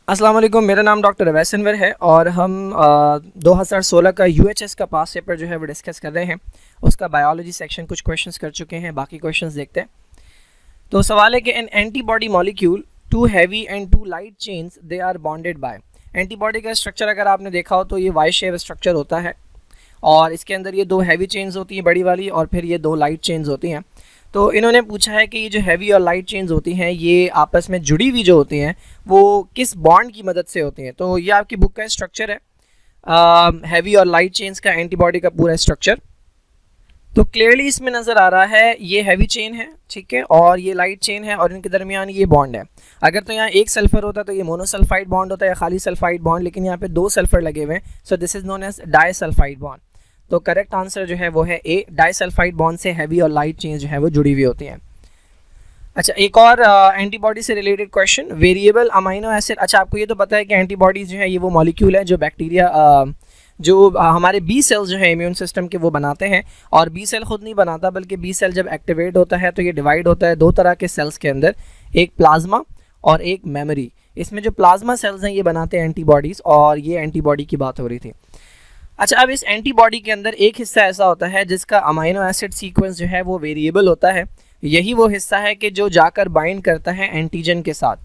अस्सलाम वालेकुम, मेरा नाम डॉक्टर अवैस अनवर है और हम 2016 का UHS का पास पेपर जो है वो डिस्कस कर रहे हैं। उसका बायोलॉजी सेक्शन कुछ क्वेश्चंस कर चुके हैं, बाकी क्वेश्चंस देखते हैं। तो सवाल है कि an antibody molecule two heavy and two light chains they are bonded by. Antibody का स्ट्रक्चर अगर आपने देखा हो तो ये वाई शेप स्ट्रक्चर होता है और इसके अंदर ये दो हैवी चेन्स होती हैं बड़ी वाली और फिर ये दो लाइट चेन्स होती हैं। तो इन्होंने पूछा है कि ये जो हैवी और लाइट चेन्स होती हैं ये आपस में जुड़ी हुई जो होती हैं वो किस बॉन्ड की मदद से होती हैं। तो ये आपकी बुक का स्ट्रक्चर है, हैवी और लाइट चेन्स का एंटीबॉडी का पूरा स्ट्रक्चर। तो क्लियरली इसमें नज़र आ रहा है ये हैवी चेन है, ठीक है, और ये लाइट चेन है और इनके दरमियान ये बॉन्ड है। अगर तो यहाँ एक सल्फर होता तो ये मोनोसल्फाइड बॉन्ड होता है या खाली सल्फाइड बॉन्ड, लेकिन यहाँ पे दो सल्फर लगे हुए हैं, so this is known as disulphide bond. तो करेक्ट आंसर जो है वो है ए, डाईसल्फाइड बॉन्ड से हैवी और लाइट चेन जो है वो जुड़ी हुई होती हैं। अच्छा, एक और एंटीबॉडी से related question, variable amino acid. अच्छा, आपको ये तो पता है कि एंटीबॉडीज़ जो है ये वो मॉलिक्यूल है जो बैक्टीरिया जो हमारे बी सेल्स जो है इम्यून सिस्टम के वो बनाते हैं। और बी सेल खुद नहीं बनाता बल्कि बी सेल जब एक्टिवेट होता है तो ये डिवाइड होता है दो तरह के सेल्स के अंदर, एक प्लाज्मा और एक मेमोरी। इसमें जो प्लाज्मा सेल्स हैं ये बनाते हैं एंटीबॉडीज़ और ये एंटीबॉडी की बात हो रही थी। अच्छा, अब इस एंटीबॉडी के अंदर एक हिस्सा ऐसा होता है जिसका अमाइनो एसिड सीक्वेंस जो है वो वेरिएबल होता है। यही वो हिस्सा है कि जो जाकर बाइंड करता है एंटीजन के साथ।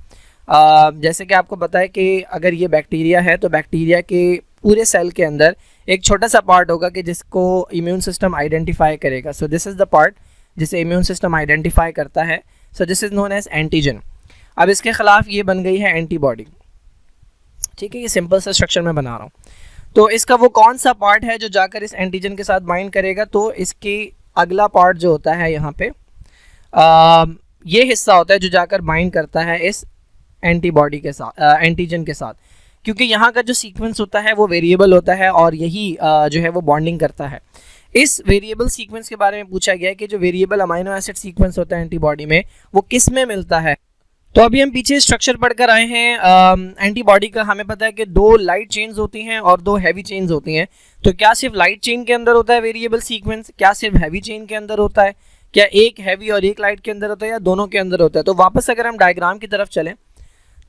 जैसे कि आपको पता है कि अगर ये बैक्टीरिया है तो बैक्टीरिया के पूरे सेल के अंदर एक छोटा सा पार्ट होगा कि जिसको इम्यून सिस्टम आइडेंटिफाई करेगा। So this is the part जिसे इम्यून सिस्टम आइडेंटिफाई करता है। So this is known as antigen. अब इसके ख़िलाफ़ ये बन गई है एंटीबॉडी, ठीक है। ये सिंपल सा स्ट्रक्चर मैं बना रहा हूँ। तो इसका वो कौन सा पार्ट है जो जाकर इस एंटीजन के साथ बाइंड करेगा? तो इसकी अगला पार्ट जो होता है यहाँ पे ये हिस्सा होता है जो जाकर बाइंड करता है इस एंटीबॉडी के साथ, एंटीजन के साथ, क्योंकि यहाँ का जो सीक्वेंस होता है वो वेरिएबल होता है और यही जो है वो बॉन्डिंग करता है। इस वेरिएबल सीक्वेंस के बारे में पूछा गया है कि जो वेरिएबल अमाइनो एसिड सीक्वेंस होता है एंटीबॉडी में वो किस में मिलता है। तो अभी हम पीछे स्ट्रक्चर पढ़कर आए हैं एंटीबॉडी का। हमें पता है कि दो लाइट चेन्स होती हैं और दो हैवी चेन्स होती हैं। तो क्या सिर्फ लाइट चेन के अंदर होता है वेरिएबल सीक्वेंस? क्या सिर्फ हैवी चेन के अंदर होता है? क्या एक हैवी और एक लाइट के अंदर होता है या दोनों के अंदर होता है? तो वापस अगर हम डायग्राम की तरफ चलें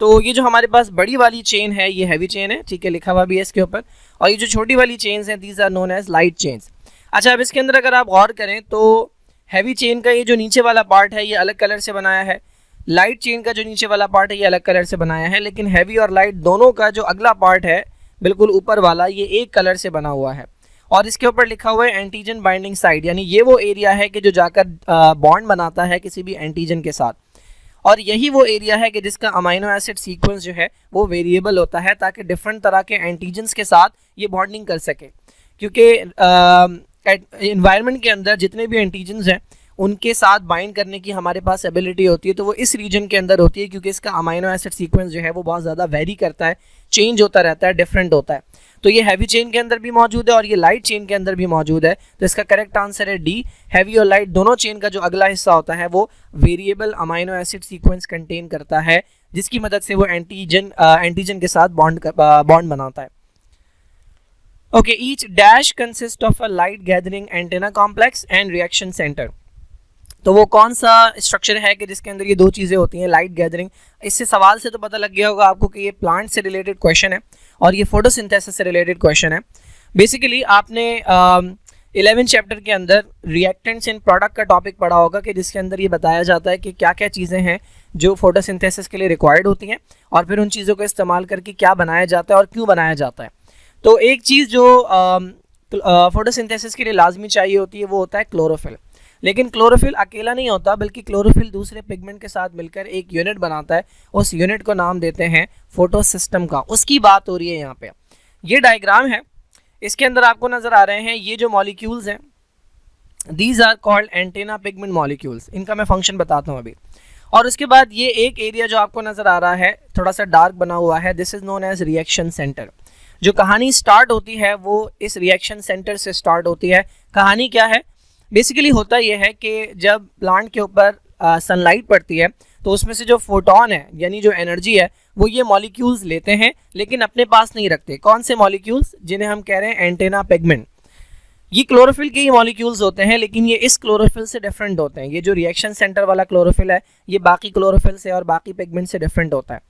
तो ये जो हमारे पास बड़ी वाली चेन है ये हैवी चेन है, ठीक है, लिखा हुआ भी है इसके ऊपर। और ये जो छोटी वाली चेन्स हैं these are known as light chains. अच्छा, अब इसके अंदर अगर आप गौर करें तो हैवी चेन का ये जो नीचे वाला पार्ट है ये अलग कलर से बनाया है, लाइट चेन का जो नीचे वाला पार्ट है ये अलग कलर से बनाया है, लेकिन हैवी और लाइट दोनों का जो अगला पार्ट है बिल्कुल ऊपर वाला ये एक कलर से बना हुआ है। और इसके ऊपर लिखा हुआ है एंटीजन बाइंडिंग साइट, यानी ये वो एरिया है कि जो जाकर बॉन्ड बनाता है किसी भी एंटीजन के साथ। और यही वो एरिया है कि जिसका अमाइनो एसिड सीक्वेंस जो है वो वेरिएबल होता है ताकि डिफरेंट तरह के एंटीजन्स के साथ ये बॉन्डिंग कर सके। क्योंकि इन्वायरमेंट के अंदर जितने भी एंटीजन्स हैं उनके साथ बाइंड करने की हमारे पास एबिलिटी होती है, तो वो इस रीजन के अंदर होती है क्योंकि इसका अमाइनो एसिड सीक्वेंस जो है वो बहुत ज़्यादा वेरी करता है, चेंज होता रहता है, डिफरेंट होता है। तो ये हैवी चेन के अंदर भी मौजूद है और ये लाइट चेन के अंदर भी मौजूद है। तो इसका करेक्ट आंसर है डी, हैवी और लाइट दोनों चेन का जो अगला हिस्सा होता है वो variable amino acid sequence contain करता है, जिसकी मदद से वो एंटीजन के साथ बॉन्ड बनाता है। Okay, each dash consist of a light gathering antenna complex and reaction centre. तो वो कौन सा स्ट्रक्चर है कि जिसके अंदर ये दो चीज़ें होती हैं, लाइट गैदरिंग। इससे सवाल से तो पता लग गया होगा आपको कि ये प्लांट से रिलेटेड क्वेश्चन है और ये फोटोसिंथेसिस से रिलेटेड क्वेश्चन है। बेसिकली आपने 11 चैप्टर के अंदर रिएक्टेंट्स इन प्रोडक्ट का टॉपिक पढ़ा होगा कि जिसके अंदर ये बताया जाता है कि क्या क्या चीज़ें हैं जो फोटोसिंथेसिस के लिए रिक्वायर्ड होती हैं और फिर उन चीज़ों का इस्तेमाल करके क्या बनाया जाता है और क्यों बनाया जाता है। तो एक चीज़ जो फोटोसिंथेसिस के लिए लाजमी चाहिए होती है वो होता है क्लोरोफिल। लेकिन क्लोरोफिल अकेला नहीं होता बल्कि क्लोरोफिल दूसरे पिगमेंट के साथ मिलकर एक यूनिट बनाता है, उस यूनिट को नाम देते हैं फोटोसिस्टम का। उसकी बात हो रही है यहाँ पे। ये डायग्राम है, इसके अंदर आपको नज़र आ रहे हैं ये जो मॉलिक्यूल्स हैं these are called antenna pigment molecules. इनका मैं फंक्शन बताता हूँ अभी। और उसके बाद ये एक एरिया जो आपको नज़र आ रहा है थोड़ा सा डार्क बना हुआ है, this is known as reaction centre. जो कहानी स्टार्ट होती है वो इस रिएक्शन सेंटर से स्टार्ट होती है। कहानी क्या है? बेसिकली होता यह है कि जब प्लांट के ऊपर सनलाइट पड़ती है तो उसमें से जो फोटोन है यानी जो एनर्जी है वो ये मॉलिक्यूल्स लेते हैं लेकिन अपने पास नहीं रखते। कौन से मॉलिक्यूल्स? जिन्हें हम कह रहे हैं एंटेना पिगमेंट। ये क्लोरोफिल के ही मॉलिक्यूल्स होते हैं लेकिन ये इस क्लोरोफिल से डिफरेंट होते हैं। ये जो रिएक्शन सेंटर वाला क्लोरोफिल है ये बाकी क्लोरोफिल से और बाकी पिगमेंट से डिफरेंट होता है।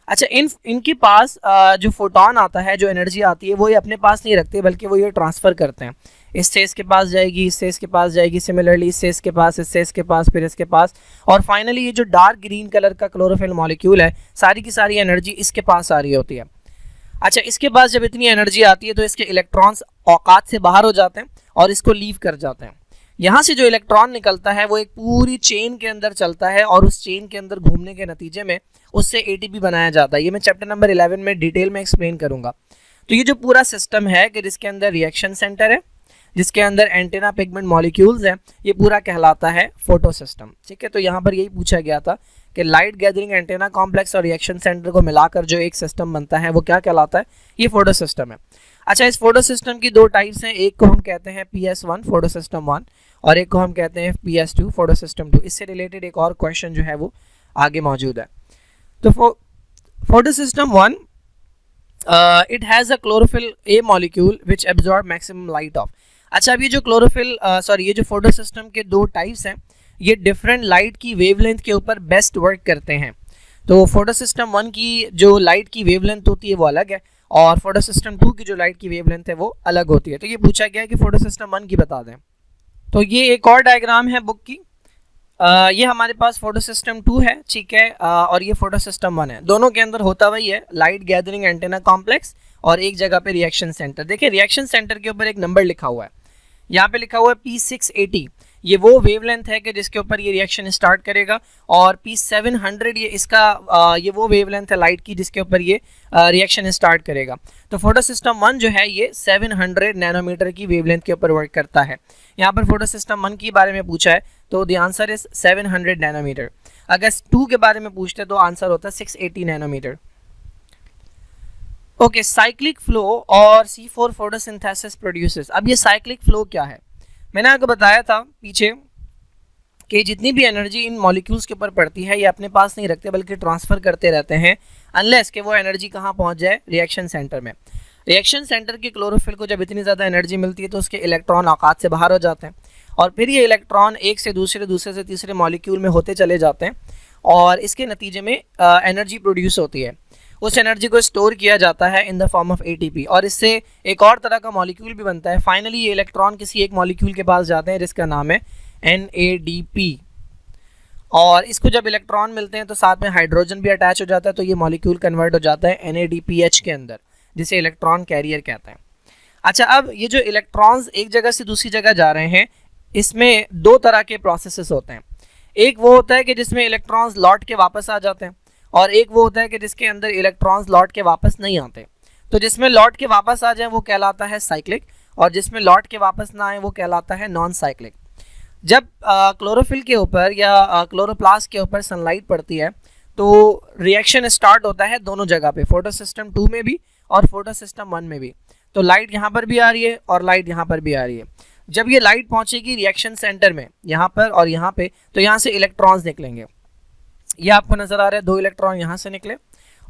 अच्छा, इनके पास जो फोटोन आता है, जो एनर्जी आती है, वो ये अपने पास नहीं रखते, बल्कि वो ये ट्रांसफ़र करते हैं। इससे इसके पास जाएगी, इससे इसके पास जाएगी, सिमिलरली इससे इसके पास, इससे इसके पास, फिर इसके पास, और फाइनली ये जो डार्क ग्रीन कलर का क्लोरोफिल मॉलिक्यूल है, सारी की सारी एनर्जी इसके पास आ रही होती है। अच्छा, इसके पास जब इतनी एनर्जी आती है तो इसके इलेक्ट्रॉन्स औकात से बाहर हो जाते हैं और इसको लीव कर जाते हैं। यहाँ से जो इलेक्ट्रॉन निकलता है वो एक पूरी चेन के अंदर चलता है और उस चेन के अंदर घूमने के नतीजे में उससे एटीपी बनाया जाता है। ये मैं चैप्टर नंबर 11 में डिटेल में एक्सप्लेन करूंगा। तो ये जो पूरा सिस्टम है कि जिसके अंदर रिएक्शन सेंटर है, जिसके अंदर एंटेना पिगमेंट मॉलिक्यूल्स हैं, ये पूरा कहलाता है फोटो सिस्टम। ठीक है, तो यहाँ पर यही पूछा गया था कि लाइट गैदरिंग एंटेना कॉम्प्लेक्स और रिएक्शन सेंटर को मिलाकर जो एक सिस्टम बनता है वो क्या कहलाता है? ये फोटो सिस्टम है। अच्छा, इस फोटो सिस्टम की दो टाइप्स हैं, एक को हम कहते हैं PS1 फोटो सिस्टम 1 और एक को हम कहते हैं PS2 फोटो सिस्टम 2। इससे रिलेटेड एक और क्वेश्चन जो है वो आगे मौजूद है। तो photo system 1 it has a chlorophyll A molecule which absorb maximum light of. अच्छा, अब ये जो क्लोरोफिल ये जो फोटो सिस्टम के दो टाइप्स हैं, ये डिफरेंट लाइट की वेवलेंथ के ऊपर बेस्ट वर्क करते हैं। तो फोटो सिस्टम 1 की जो लाइट की वेवलेंथ होती है वो अलग है और फोटो सिस्टम 2 की जो लाइट की वेवलेंथ है वो अलग होती है। तो ये पूछा गया है कि फोटो सिस्टम 1 की बता दें। तो ये एक और डायग्राम है बुक की। ये हमारे पास फोटो सिस्टम 2 है, ठीक है, और ये फोटो सिस्टम 1 है। दोनों के अंदर होता वही है, लाइट गैदरिंग एंटेना कॉम्प्लेक्स और एक जगह पे रिएक्शन सेंटर। देखिए, रिएक्शन सेंटर के ऊपर एक नंबर लिखा हुआ है, यहाँ पे लिखा हुआ है P680। ये वो वेवलेंथ है कि जिसके ऊपर ये रिएक्शन स्टार्ट करेगा, और P700 ये इसका ये वो वेवलेंथ है लाइट की जिसके ऊपर ये रिएक्शन स्टार्ट करेगा। तो फोटो सिस्टम 1 जो है ये 700 नैनोमीटर की वेवलेंथ के ऊपर वर्क करता है। यहाँ पर फोटो सिस्टम 1 के बारे में पूछा है तो द आंसर इज 700 नैनोमीटर। अगर 2 के बारे में पूछते तो आंसर होता है 680 नैनोमीटर। ओके, साइक्लिक फ्लो और C4 फोटोसिंथेसिस प्रोड्यूसेस। अब ये साइक्लिक फ्लो क्या है? मैंने आपको बताया था पीछे कि जितनी भी एनर्जी इन मॉलिक्यूल्स के ऊपर पड़ती है ये अपने पास नहीं रखते बल्कि ट्रांसफ़र करते रहते हैं, अनलेस कि वो एनर्जी कहाँ पहुँच जाए? रिएक्शन सेंटर में। रिएक्शन सेंटर के क्लोरोफिल को जब इतनी ज़्यादा एनर्जी मिलती है तो उसके इलेक्ट्रॉन औकात से बाहर हो जाते हैं और फिर ये इलेक्ट्रॉन एक से दूसरे, दूसरे से तीसरे मॉलिक्यूल में होते चले जाते हैं और इसके नतीजे में एनर्जी प्रोड्यूस होती है। उस एनर्जी को स्टोर किया जाता है in the form of ATP और इससे एक और तरह का मॉलिक्यूल भी बनता है। फाइनली ये इलेक्ट्रॉन किसी एक मॉलिक्यूल के पास जाते हैं जिसका नाम है NADP, और इसको जब इलेक्ट्रॉन मिलते हैं तो साथ में हाइड्रोजन भी अटैच हो जाता है, तो ये मॉलिक्यूल कन्वर्ट हो जाता है NADPH के अंदर, जिसे इलेक्ट्रॉन कैरियर कहते हैं। अच्छा, अब ये जो इलेक्ट्रॉन्स एक जगह से दूसरी जगह जा रहे हैं, इसमें दो तरह के प्रोसेसेस होते हैं। एक वो होता है कि जिसमें इलेक्ट्रॉन्स लौट के वापस आ जाते हैं और एक वो होता है कि जिसके अंदर इलेक्ट्रॉन्स लौट के वापस नहीं आते। तो जिसमें लौट के वापस आ जाए वो कहलाता है साइक्लिक और जिसमें लौट के वापस ना आए वो कहलाता है नॉन साइक्लिक। जब क्लोरोफिल के ऊपर या क्लोरोप्लास्ट के ऊपर सनलाइट पड़ती है तो रिएक्शन स्टार्ट होता है दोनों जगह पे, फोटो सिस्टम 2 में भी और फोटो सिस्टम 1 में भी। तो लाइट यहाँ पर भी आ रही है और लाइट यहाँ पर भी आ रही है। जब ये लाइट पहुँचेगी रिएक्शन सेंटर में, यहाँ पर और यहाँ पे, तो यहाँ से इलेक्ट्रॉन्स निकलेंगे। ये आपको नजर आ रहा है, 2 इलेक्ट्रॉन यहाँ से निकले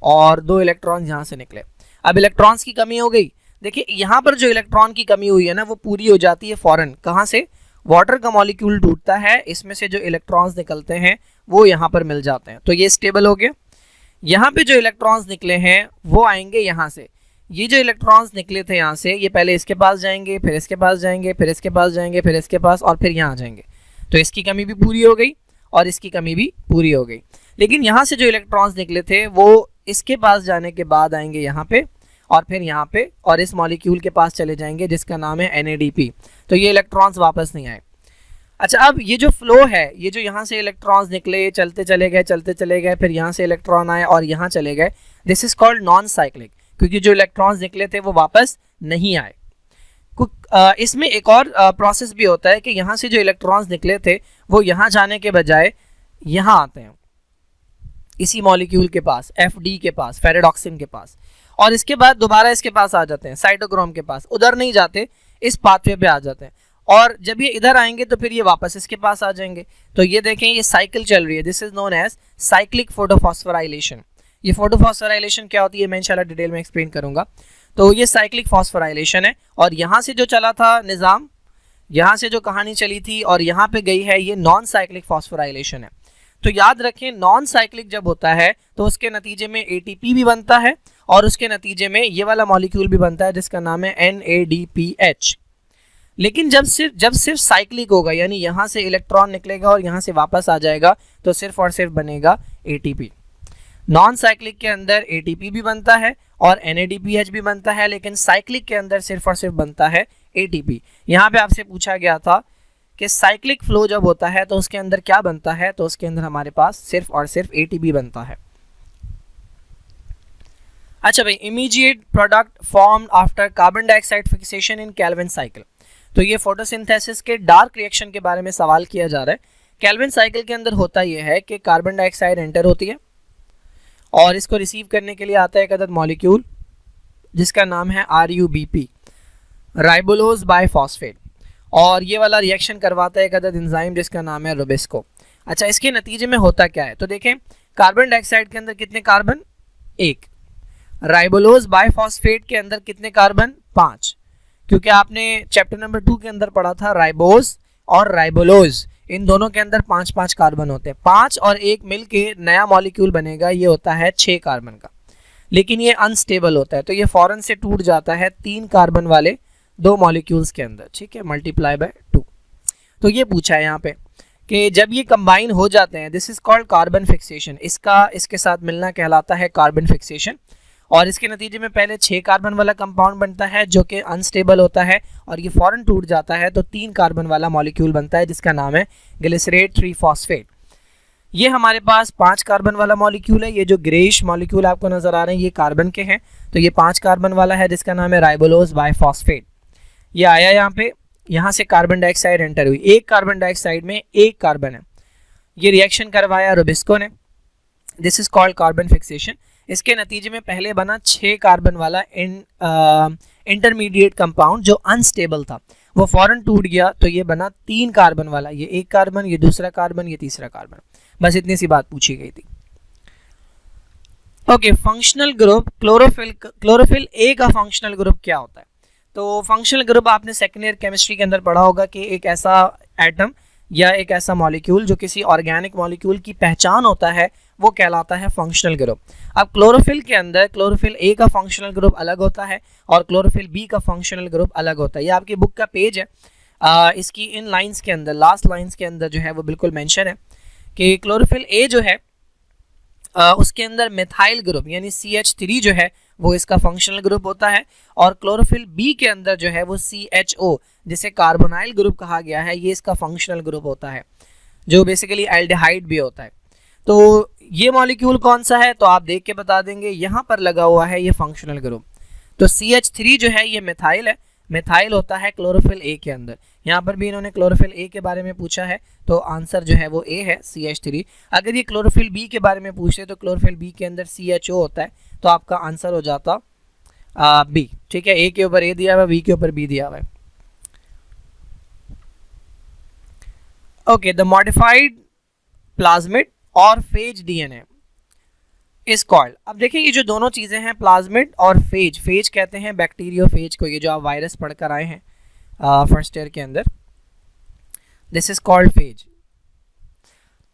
और 2 इलेक्ट्रॉन यहाँ से निकले। अब इलेक्ट्रॉन्स की कमी हो गई। देखिए, यहाँ पर जो इलेक्ट्रॉन की कमी हुई है ना वो पूरी हो जाती है फौरन। कहाँ से? वाटर का मॉलिक्यूल टूटता है, इसमें से जो इलेक्ट्रॉन्स निकलते हैं वो यहाँ पर मिल जाते हैं, तो ये स्टेबल हो गया। यहाँ पे जो इलेक्ट्रॉन्स निकले हैं वो आएंगे यहाँ से। ये जो इलेक्ट्रॉन्स निकले थे यहाँ से, ये पहले इसके पास जाएंगे, फिर इसके पास जाएंगे, फिर इसके पास जाएंगे, फिर इसके पास, और फिर यहाँ जाएंगे। तो इसकी कमी भी पूरी हो गई और इसकी कमी भी पूरी हो गई। लेकिन यहाँ से जो इलेक्ट्रॉन्स निकले थे वो इसके पास जाने के बाद आएंगे यहाँ पे और फिर यहाँ पे और इस मॉलिक्यूल के पास चले जाएंगे जिसका नाम है NADP। तो ये इलेक्ट्रॉन्स वापस नहीं आए। अच्छा, अब ये जो फ्लो है, ये जो यहाँ से इलेक्ट्रॉन्स निकले, चलते चले गए, चलते चले गए, फिर यहाँ से इलेक्ट्रॉन आए और यहाँ चले गए, this is called non cyclic, क्योंकि जो इलेक्ट्रॉन्स निकले थे वो वापस नहीं आए। इसमें एक और प्रोसेस भी होता है कि यहाँ से जो इलेक्ट्रॉन्स निकले थे वो यहाँ जाने के बजाय यहाँ आते हैं इसी मॉलिक्यूल के पास, FD के पास, फेरेडॉक्सिन के पास, और इसके बाद दोबारा इसके पास आ जाते हैं, साइटोक्रोम के पास। उधर नहीं जाते, इस पाथवे पे आ जाते हैं, और जब ये इधर आएंगे तो फिर ये वापस इसके पास आ जाएंगे। तो ये देखें, ये साइकिल चल रही है। This is known as cyclic photophosphorylation. ये फोटोफॉस्फोराइलेशन क्या होती है मैं इंशाल्लाह डिटेल में एक्सप्लेन करूंगा। तो ये साइक्लिक फॉस्फोराइलेशन है, और यहाँ से जो चला था निज़ाम, यहाँ से जो कहानी चली थी और यहाँ पे गई है, ये नॉन साइक्लिक फॉस्फोराइलेशन है। तो याद रखें नॉन साइक्लिक जब होता है तो उसके नतीजे में ATP भी बनता है और उसके नतीजे में ये वाला मॉलिक्यूल भी बनता है जिसका नाम है NADPH। लेकिन जब सिर्फ साइक्लिक होगा, यानी यहाँ से इलेक्ट्रॉन निकलेगा और यहाँ से वापस आ जाएगा, तो सिर्फ और सिर्फ बनेगा ATP। नॉन साइक्लिक के अंदर ATP भी बनता है और NADPH भी बनता है, लेकिन साइक्लिक के अंदर सिर्फ और सिर्फ बनता है ATP। यहाँ पे आपसे पूछा गया था कि साइक्लिक फ्लो जब होता है तो उसके अंदर क्या बनता है, तो उसके अंदर हमारे पास सिर्फ और सिर्फ ATP बनता है। अच्छा भाई, immediate product formed after carbon dioxide fixation इन केल्विन साइकिल। तो ये फोटोसिंथेसिस के डार्क रिएक्शन के बारे में सवाल किया जा रहा है। केल्विन साइकिल के अंदर होता यह है कि कार्बन डाइऑक्साइड एंटर होती है और इसको रिसीव करने के लिए आता है एक अदद मॉलिक्यूल जिसका नाम है RUBP, राइबोलोज बाइफॉस्फेट, और ये वाला रिएक्शन करवाता है एक अदद एंजाइम जिसका नाम है रुबिस्को। अच्छा, इसके नतीजे में होता क्या है, तो देखें कार्बन डाइऑक्साइड के अंदर कितने कार्बन, 1, राइबोलोज बाइफॉस्फेट के अंदर कितने कार्बन, 5, क्योंकि आपने चैप्टर नंबर 2 के अंदर पढ़ा था राइबोज और राइबोलोज, इन दोनों के अंदर 5-5 कार्बन होते हैं। 5 और 1 मिलके नया मॉलिक्यूल बनेगा, ये होता है 6 कार्बन का, लेकिन ये अनस्टेबल होता है तो ये फौरन से टूट जाता है 3 कार्बन वाले 2 मॉलिक्यूल्स के अंदर, ठीक है, मल्टीप्लाई बाय 2। तो ये पूछा है यहाँ पे कि जब ये कंबाइन हो जाते हैं, this is called carbon fixation, इसका इसके साथ मिलना कहलाता है कार्बन फिक्सेशन, और इसके नतीजे में पहले 6 कार्बन वाला कंपाउंड बनता है जो कि अनस्टेबल होता है और ये फौरन टूट जाता है तो 3 कार्बन वाला मॉलिक्यूल बनता है जिसका नाम है ग्लिसरेट 3 फॉस्फेट। ये हमारे पास 5 कार्बन वाला मॉलिक्यूल है, ये जो ग्रेइश मॉलिक्यूल आपको नजर आ रहे हैं ये कार्बन के हैं, तो ये 5 कार्बन वाला है जिसका नाम है राइबोलोज बाइफॉस्फेट। ये आया यहाँ पे, यहाँ से कार्बन डाइऑक्साइड एंटर हुई, 1 कार्बन डाइऑक्साइड में 1 कार्बन है, ये रिएक्शन करवाया रुबिस्को ने, this is called carbon fixation. इसके नतीजे में पहले बना 6 कार्बन वाला इंटरमीडिएट कंपाउंड जो अनस्टेबल था, वो फौरन टूट गया तो ये बना 3 कार्बन वाला, ये 1 कार्बन, ये दूसरा कार्बन, ये तीसरा कार्बन। बस इतनी सी बात पूछी गई थी। Okay, functional group chlorophyll A का फंक्शनल ग्रुप क्या होता है, तो फंक्शनल ग्रुप आपने सेकेंड ईयर केमिस्ट्री के अंदर पढ़ा होगा कि एक ऐसा एटम या एक ऐसा मॉलिक्यूल जो किसी ऑर्गेनिक मॉलिक्यूल की पहचान होता है वो कहलाता है फंक्शनल ग्रुप। अब क्लोरोफिल के अंदर क्लोरोफिल ए का फंक्शनल ग्रुप अलग होता है और क्लोरोफिल बी का फंक्शनल ग्रुप अलग होता है। ये आपकी बुक का पेज है, इसकी इन लाइंस के अंदर, लास्ट लाइंस के अंदर जो है वो बिल्कुल मेंशन है कि क्लोरोफिल ए जो है उसके अंदर मिथाइल ग्रुप यानी CH3 जो है वो इसका फंक्शनल ग्रुप होता है, और क्लोरोफिल बी के अंदर जो है वो CHO जिसे कार्बोनाइल ग्रुप कहा गया है ये इसका फंक्शनल ग्रुप होता है, जो बेसिकली एल्डिहाइड भी होता है। तो ये मॉलिक्यूल कौन सा है, तो आप देख के बता देंगे, यहाँ पर लगा हुआ है ये फंक्शनल ग्रुप। तो CH3 जो है ये मिथाइल है, मिथाइल होता है क्लोरोफिल ए के अंदर। यहाँ पर भी इन्होंने क्लोरोफिल ए के बारे में पूछा है तो आंसर जो है वो ए है, CH3। अगर ये क्लोरोफिल बी के बारे में पूछे तो क्लोरोफिल बी के अंदर CHO होता है, तो आपका आंसर हो जाता बी, ठीक है। ए के ऊपर ए दिया हुआ है, बी के ऊपर बी दिया हुआ है। ओके, द मॉडिफाइड प्लाज्मिड और फेज DNA इज कॉल्ड। अब देखिए ये जो दोनों चीजें हैं प्लाज्मिड और फेज, फेज कहते हैं बैक्टीरियोफेज को, ये जो आप वायरस पढ़कर आए हैं फर्स्ट ईयर के अंदर, दिस इज कॉल्ड फेज।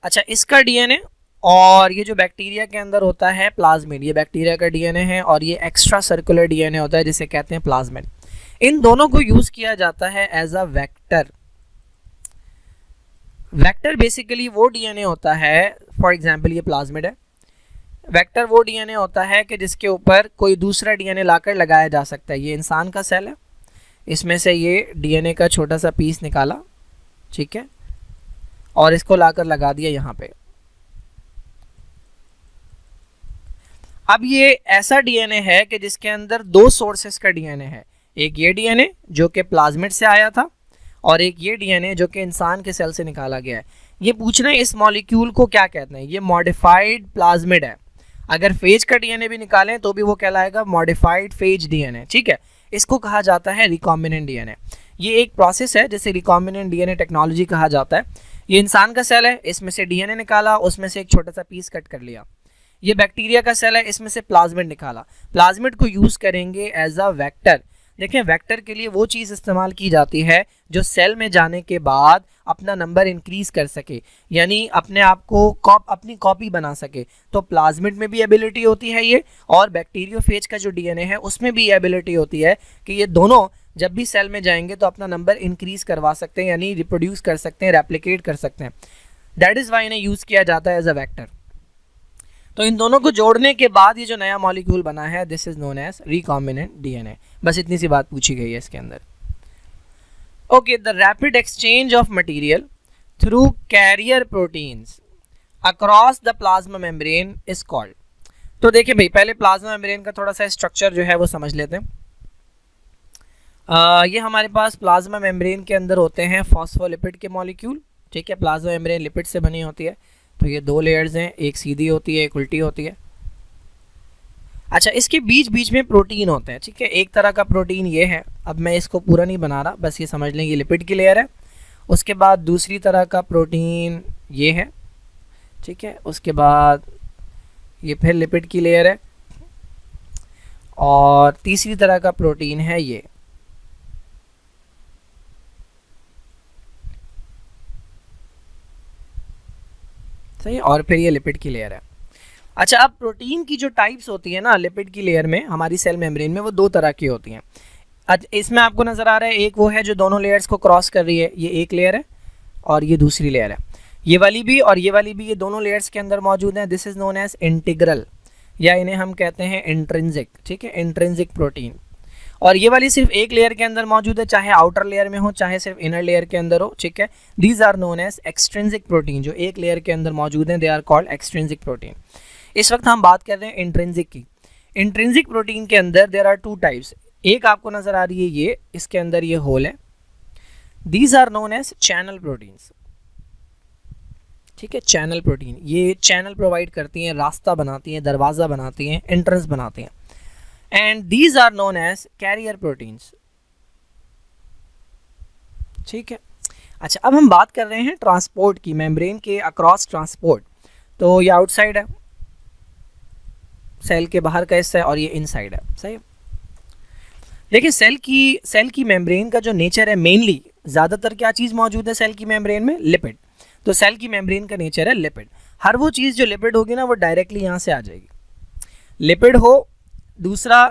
अच्छा, इसका DNA और ये जो बैक्टीरिया के अंदर होता है प्लाज्मिड, ये बैक्टीरिया का DNA है और ये एक्स्ट्रा सर्कुलर DNA होता है जिसे कहते हैं प्लाज्मिड। इन दोनों को यूज किया जाता है as a vector. Vector basically वो DNA होता है, फॉर एग्जाम्पल ये प्लाज्मिड है, वेक्टर वो DNA होता है कि जिसके ऊपर कोई दूसरा DNA लाकर लगाया जा सकता है। ये इंसान का सेल है, इसमें से ये DNA का छोटा सा पीस निकाला, ठीक है, और इसको लाकर लगा दिया यहाँ पे। अब ये ऐसा DNA है कि जिसके अंदर 2 सोर्सेस का DNA है, एक ये DNA जो कि प्लाज्मिड से आया था और एक ये DNA जो कि इंसान के सेल से निकाला गया है। ये पूछना है इस मॉलिक्यूल को क्या कहते हैं, ये मॉडिफाइड प्लाज्मिड है। अगर फेज का DNA भी निकालें तो भी वो कहलाएगा मॉडिफाइड फेज DNA, ठीक है। इसको कहा जाता है रिकॉम्बिनेंट DNA। ये एक प्रोसेस है जिसे रिकॉम्बिनेंट DNA टेक्नोलॉजी कहा जाता है। ये इंसान का सेल है, इसमें से DNA निकाला, उसमें से एक छोटा सा पीस कट कर लिया। ये बैक्टीरिया का सेल है, इसमें से प्लाज्मिड निकाला। प्लाज्मिड को यूज करेंगे एज अ वेक्टर। देखें वेक्टर के लिए वो चीज़ इस्तेमाल की जाती है जो सेल में जाने के बाद अपना नंबर इंक्रीज कर सके, यानी अपने आप को अपनी कॉपी बना सके। तो प्लाज्मिड में भी एबिलिटी होती है ये, और बैक्टीरियोफेज का जो डीएनए है उसमें भी एबिलिटी होती है कि ये दोनों जब भी सेल में जाएंगे तो अपना नंबर इंक्रीज करवा सकते हैं, यानी रिप्रोड्यूस कर सकते हैं, रेप्लिकेट कर सकते हैं। दैट इज़ वाई इन्हें यूज़ किया जाता है एज अ वेक्टर। तो इन दोनों को जोड़ने के बाद ये जो नया मॉलिक्यूल बना है this is known as recombinant DNA. बस इतनी सी बात पूछी गई है इसके अंदर। Okay, the rapid exchange of material through carrier proteins across the plasma membrane is called. तो देखिए भाई, पहले प्लाज्मा मेम्ब्रेन का थोड़ा सा स्ट्रक्चर जो है वो समझ लेते हैं। ये हमारे पास प्लाज्मा मेम्ब्रेन के अंदर होते हैं फॉस्फोलिपिड के मॉलिक्यूल, ठीक है। प्लाज्मा मेम्ब्रेन लिपिड से बनी होती है। तो ये दो लेयर्स हैं, एक सीधी होती है, एक उल्टी होती है। अच्छा, इसके बीच बीच में प्रोटीन होते हैं, ठीक है। एक तरह का प्रोटीन ये है, अब मैं इसको पूरा नहीं बना रहा, बस ये समझ लें ये लिपिड की लेयर है। उसके बाद दूसरी तरह का प्रोटीन ये है, ठीक है। उसके बाद ये फिर लिपिड की लेयर है, और तीसरी तरह का प्रोटीन है ये। सही, और फिर ये लिपिड की लेयर है। अच्छा, अब प्रोटीन की जो टाइप्स होती है ना लिपिड की लेयर में, हमारी सेल मेम्ब्रेन में, वो दो तरह की होती हैं। इसमें आपको नज़र आ रहा है, एक वो है जो दोनों लेयर्स को क्रॉस कर रही है, ये एक लेयर है, और ये दूसरी लेयर है। ये वाली भी और ये वाली भी, ये दोनों लेयर्स के अंदर मौजूद हैं। This is known as integral, या इन्हें हम कहते हैं इंट्रिंसिक, ठीक है, इंट्रिंसिक प्रोटीन। और ये वाली सिर्फ एक लेयर के अंदर मौजूद है, चाहे आउटर लेयर में हो चाहे सिर्फ इनर लेयर के अंदर हो, ठीक है। These are known as extrinsic protein, जो एक लेयर के अंदर मौजूद हैं, they are called extrinsic protein. इस वक्त हम बात कर रहे हैं इंट्रिंसिक की। इंट्रिंसिक प्रोटीन के अंदर देयर आर टू टाइप्स। एक आपको नजर आ रही है ये, इसके अंदर ये होल है, these are known as channel proteins, ठीक है। चैनल प्रोटीन, ये चैनल प्रोवाइड करती हैं, रास्ता बनाती हैं, दरवाज़ा बनाती हैं, एंट्रेंस बनाती हैं। And these are known as carrier proteins, ठीक है। अच्छा, अब हम बात कर रहे हैं ट्रांसपोर्ट की, मेम्ब्रेन के अक्रॉस ट्रांसपोर्ट। तो ये आउटसाइड है, सेल के बाहर का हिस्सा है, और ये इनसाइड है, सही। देखिए, सेल की मेम्ब्रेन का जो नेचर है, मेनली ज़्यादातर क्या चीज़ मौजूद है सेल की मेम्ब्रेन में? लिपिड। तो सेल की मेम्ब्रेन का नेचर है लिपिड। हर वो चीज़ जो लिपिड होगी ना, वो डायरेक्टली यहाँ से आ जाएगी। लिपिड हो, दूसरा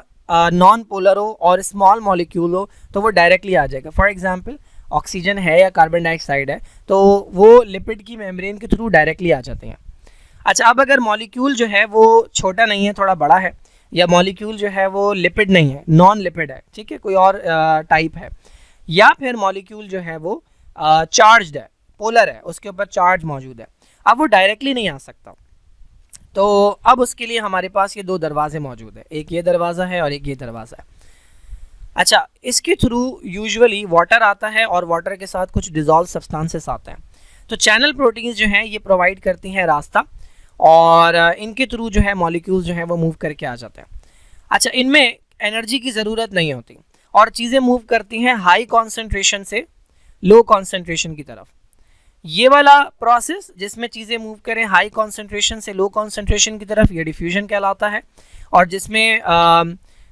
नॉन पोलर हो, और स्मॉल मॉलिक्यूल हो, तो वो डायरेक्टली आ जाएगा। फॉर एग्जांपल, ऑक्सीजन है या कार्बन डाइऑक्साइड है, तो वो लिपिड की मेम्ब्रेन के थ्रू डायरेक्टली आ जाते हैं। अच्छा, अब अगर मॉलिक्यूल जो है वो छोटा नहीं है, थोड़ा बड़ा है, या मॉलिक्यूल जो है वो लिपिड नहीं है, नॉन लिपिड है, ठीक है, कोई और टाइप है, या फिर मॉलिक्यूल जो है वो चार्ज्ड है, पोलर है, उसके ऊपर चार्ज मौजूद है, अब वो डायरेक्टली नहीं आ सकता। तो अब उसके लिए हमारे पास ये दो दरवाजे मौजूद है, एक ये दरवाज़ा है और एक ये दरवाज़ा है। अच्छा, इसके थ्रू यूजुअली वाटर आता है, और वाटर के साथ कुछ डिजॉल्व सब्सटेंसेस आते हैं। तो चैनल प्रोटीन्स जो हैं ये प्रोवाइड करती हैं रास्ता, और इनके थ्रू जो है मॉलिक्यूल्स जो है वो मूव करके आ जाते हैं। अच्छा, इनमें एनर्जी की ज़रूरत नहीं होती, और चीज़ें मूव करती हैं हाई कॉन्सेंट्रेशन से लो कॉन्सेंट्रेशन की तरफ। ये वाला प्रोसेस जिसमें चीज़ें मूव करें हाई कॉन्सेंट्रेशन से लो कॉन्सेंट्रेशन की तरफ, ये डिफ्यूजन कहलाता है। और जिसमें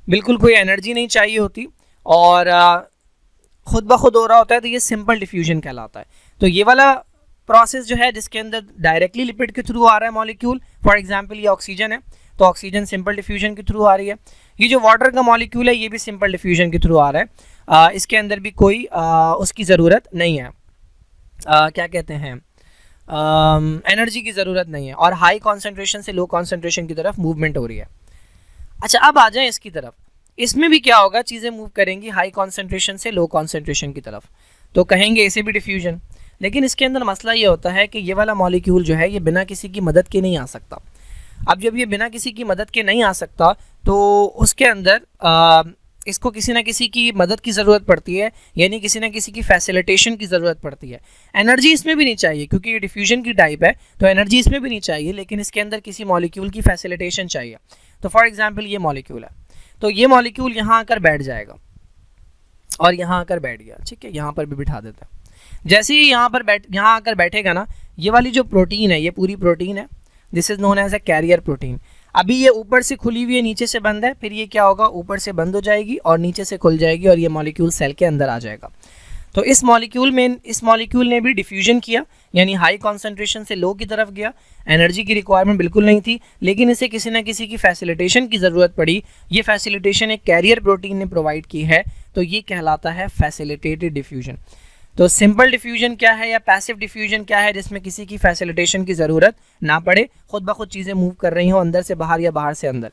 बिल्कुल कोई एनर्जी नहीं चाहिए होती, और खुद ब खुद हो रहा होता है, तो ये सिंपल डिफ्यूजन कहलाता है। तो ये वाला प्रोसेस जो है जिसके अंदर डायरेक्टली लिपिड के थ्रू आ रहा है मॉलिक्यूल, फॉर एग्जांपल ये ऑक्सीजन है, तो ऑक्सीजन सिंपल डिफ्यूजन के थ्रू आ रही है। ये जो वाटर का मॉलिक्यूल है ये भी सिंपल डिफ्यूजन के थ्रू आ रहा है, इसके अंदर भी कोई उसकी ज़रूरत नहीं है, क्या कहते हैं, एनर्जी की ज़रूरत नहीं है, और हाई कॉन्सेंट्रेशन से लो कॉन्सेंट्रेशन की तरफ मूवमेंट हो रही है। अच्छा, अब आ जाएँ इसकी तरफ। इसमें भी क्या होगा, चीज़ें मूव करेंगी हाई कॉन्सेंट्रेशन से लो कॉन्सेंट्रेशन की तरफ, तो कहेंगे इसे भी डिफ्यूजन। लेकिन इसके अंदर मसला ये होता है कि ये वाला मॉलिक्यूल जो है ये बिना किसी की मदद के नहीं आ सकता। अब जब ये बिना किसी की मदद के नहीं आ सकता, तो उसके अंदर इसको किसी ना किसी की मदद की ज़रूरत पड़ती है, यानी किसी ना किसी की फैसिलिटेशन की ज़रूरत पड़ती है। एनर्जी इसमें भी नहीं चाहिए, क्योंकि ये डिफ्यूजन की टाइप है, तो एनर्जी इसमें भी नहीं चाहिए, लेकिन इसके अंदर किसी मॉलिक्यूल की फैसिलिटेशन चाहिए। तो फॉर एग्जांपल ये मॉलिक्यूल है, तो ये मॉलिक्यूल यहाँ आकर बैठ जाएगा, और यहाँ आकर बैठ गया, ठीक है, यहाँ पर भी बिठा देता है। जैसे ही यहाँ आकर बैठेगा ना, ये वाली जो प्रोटीन है, ये पूरी प्रोटीन है, this is known as a carrier protein. अभी ये ऊपर से खुली हुई है, नीचे से बंद है, फिर ये क्या होगा, ऊपर से बंद हो जाएगी और नीचे से खुल जाएगी और ये मॉलिक्यूल सेल के अंदर आ जाएगा। तो इस मॉलिक्यूल ने भी डिफ्यूजन किया, यानी हाई कॉन्सेंट्रेशन से लो की तरफ गया। एनर्जी की रिक्वायरमेंट बिल्कुल नहीं थी, लेकिन इसे किसी ना किसी की फैसिलिटेशन की ज़रूरत पड़ी। ये फैसिलिटेशन एक कैरियर प्रोटीन ने प्रोवाइड की है, तो ये कहलाता है फैसिलिटेटेड डिफ्यूजन। तो सिंपल डिफ्यूजन क्या है या पैसिव डिफ्यूजन क्या है, जिसमें किसी की फैसिलिटेशन की ज़रूरत ना पड़े, खुद ब खुद चीज़ें मूव कर रही हों अंदर से बाहर या बाहर से अंदर।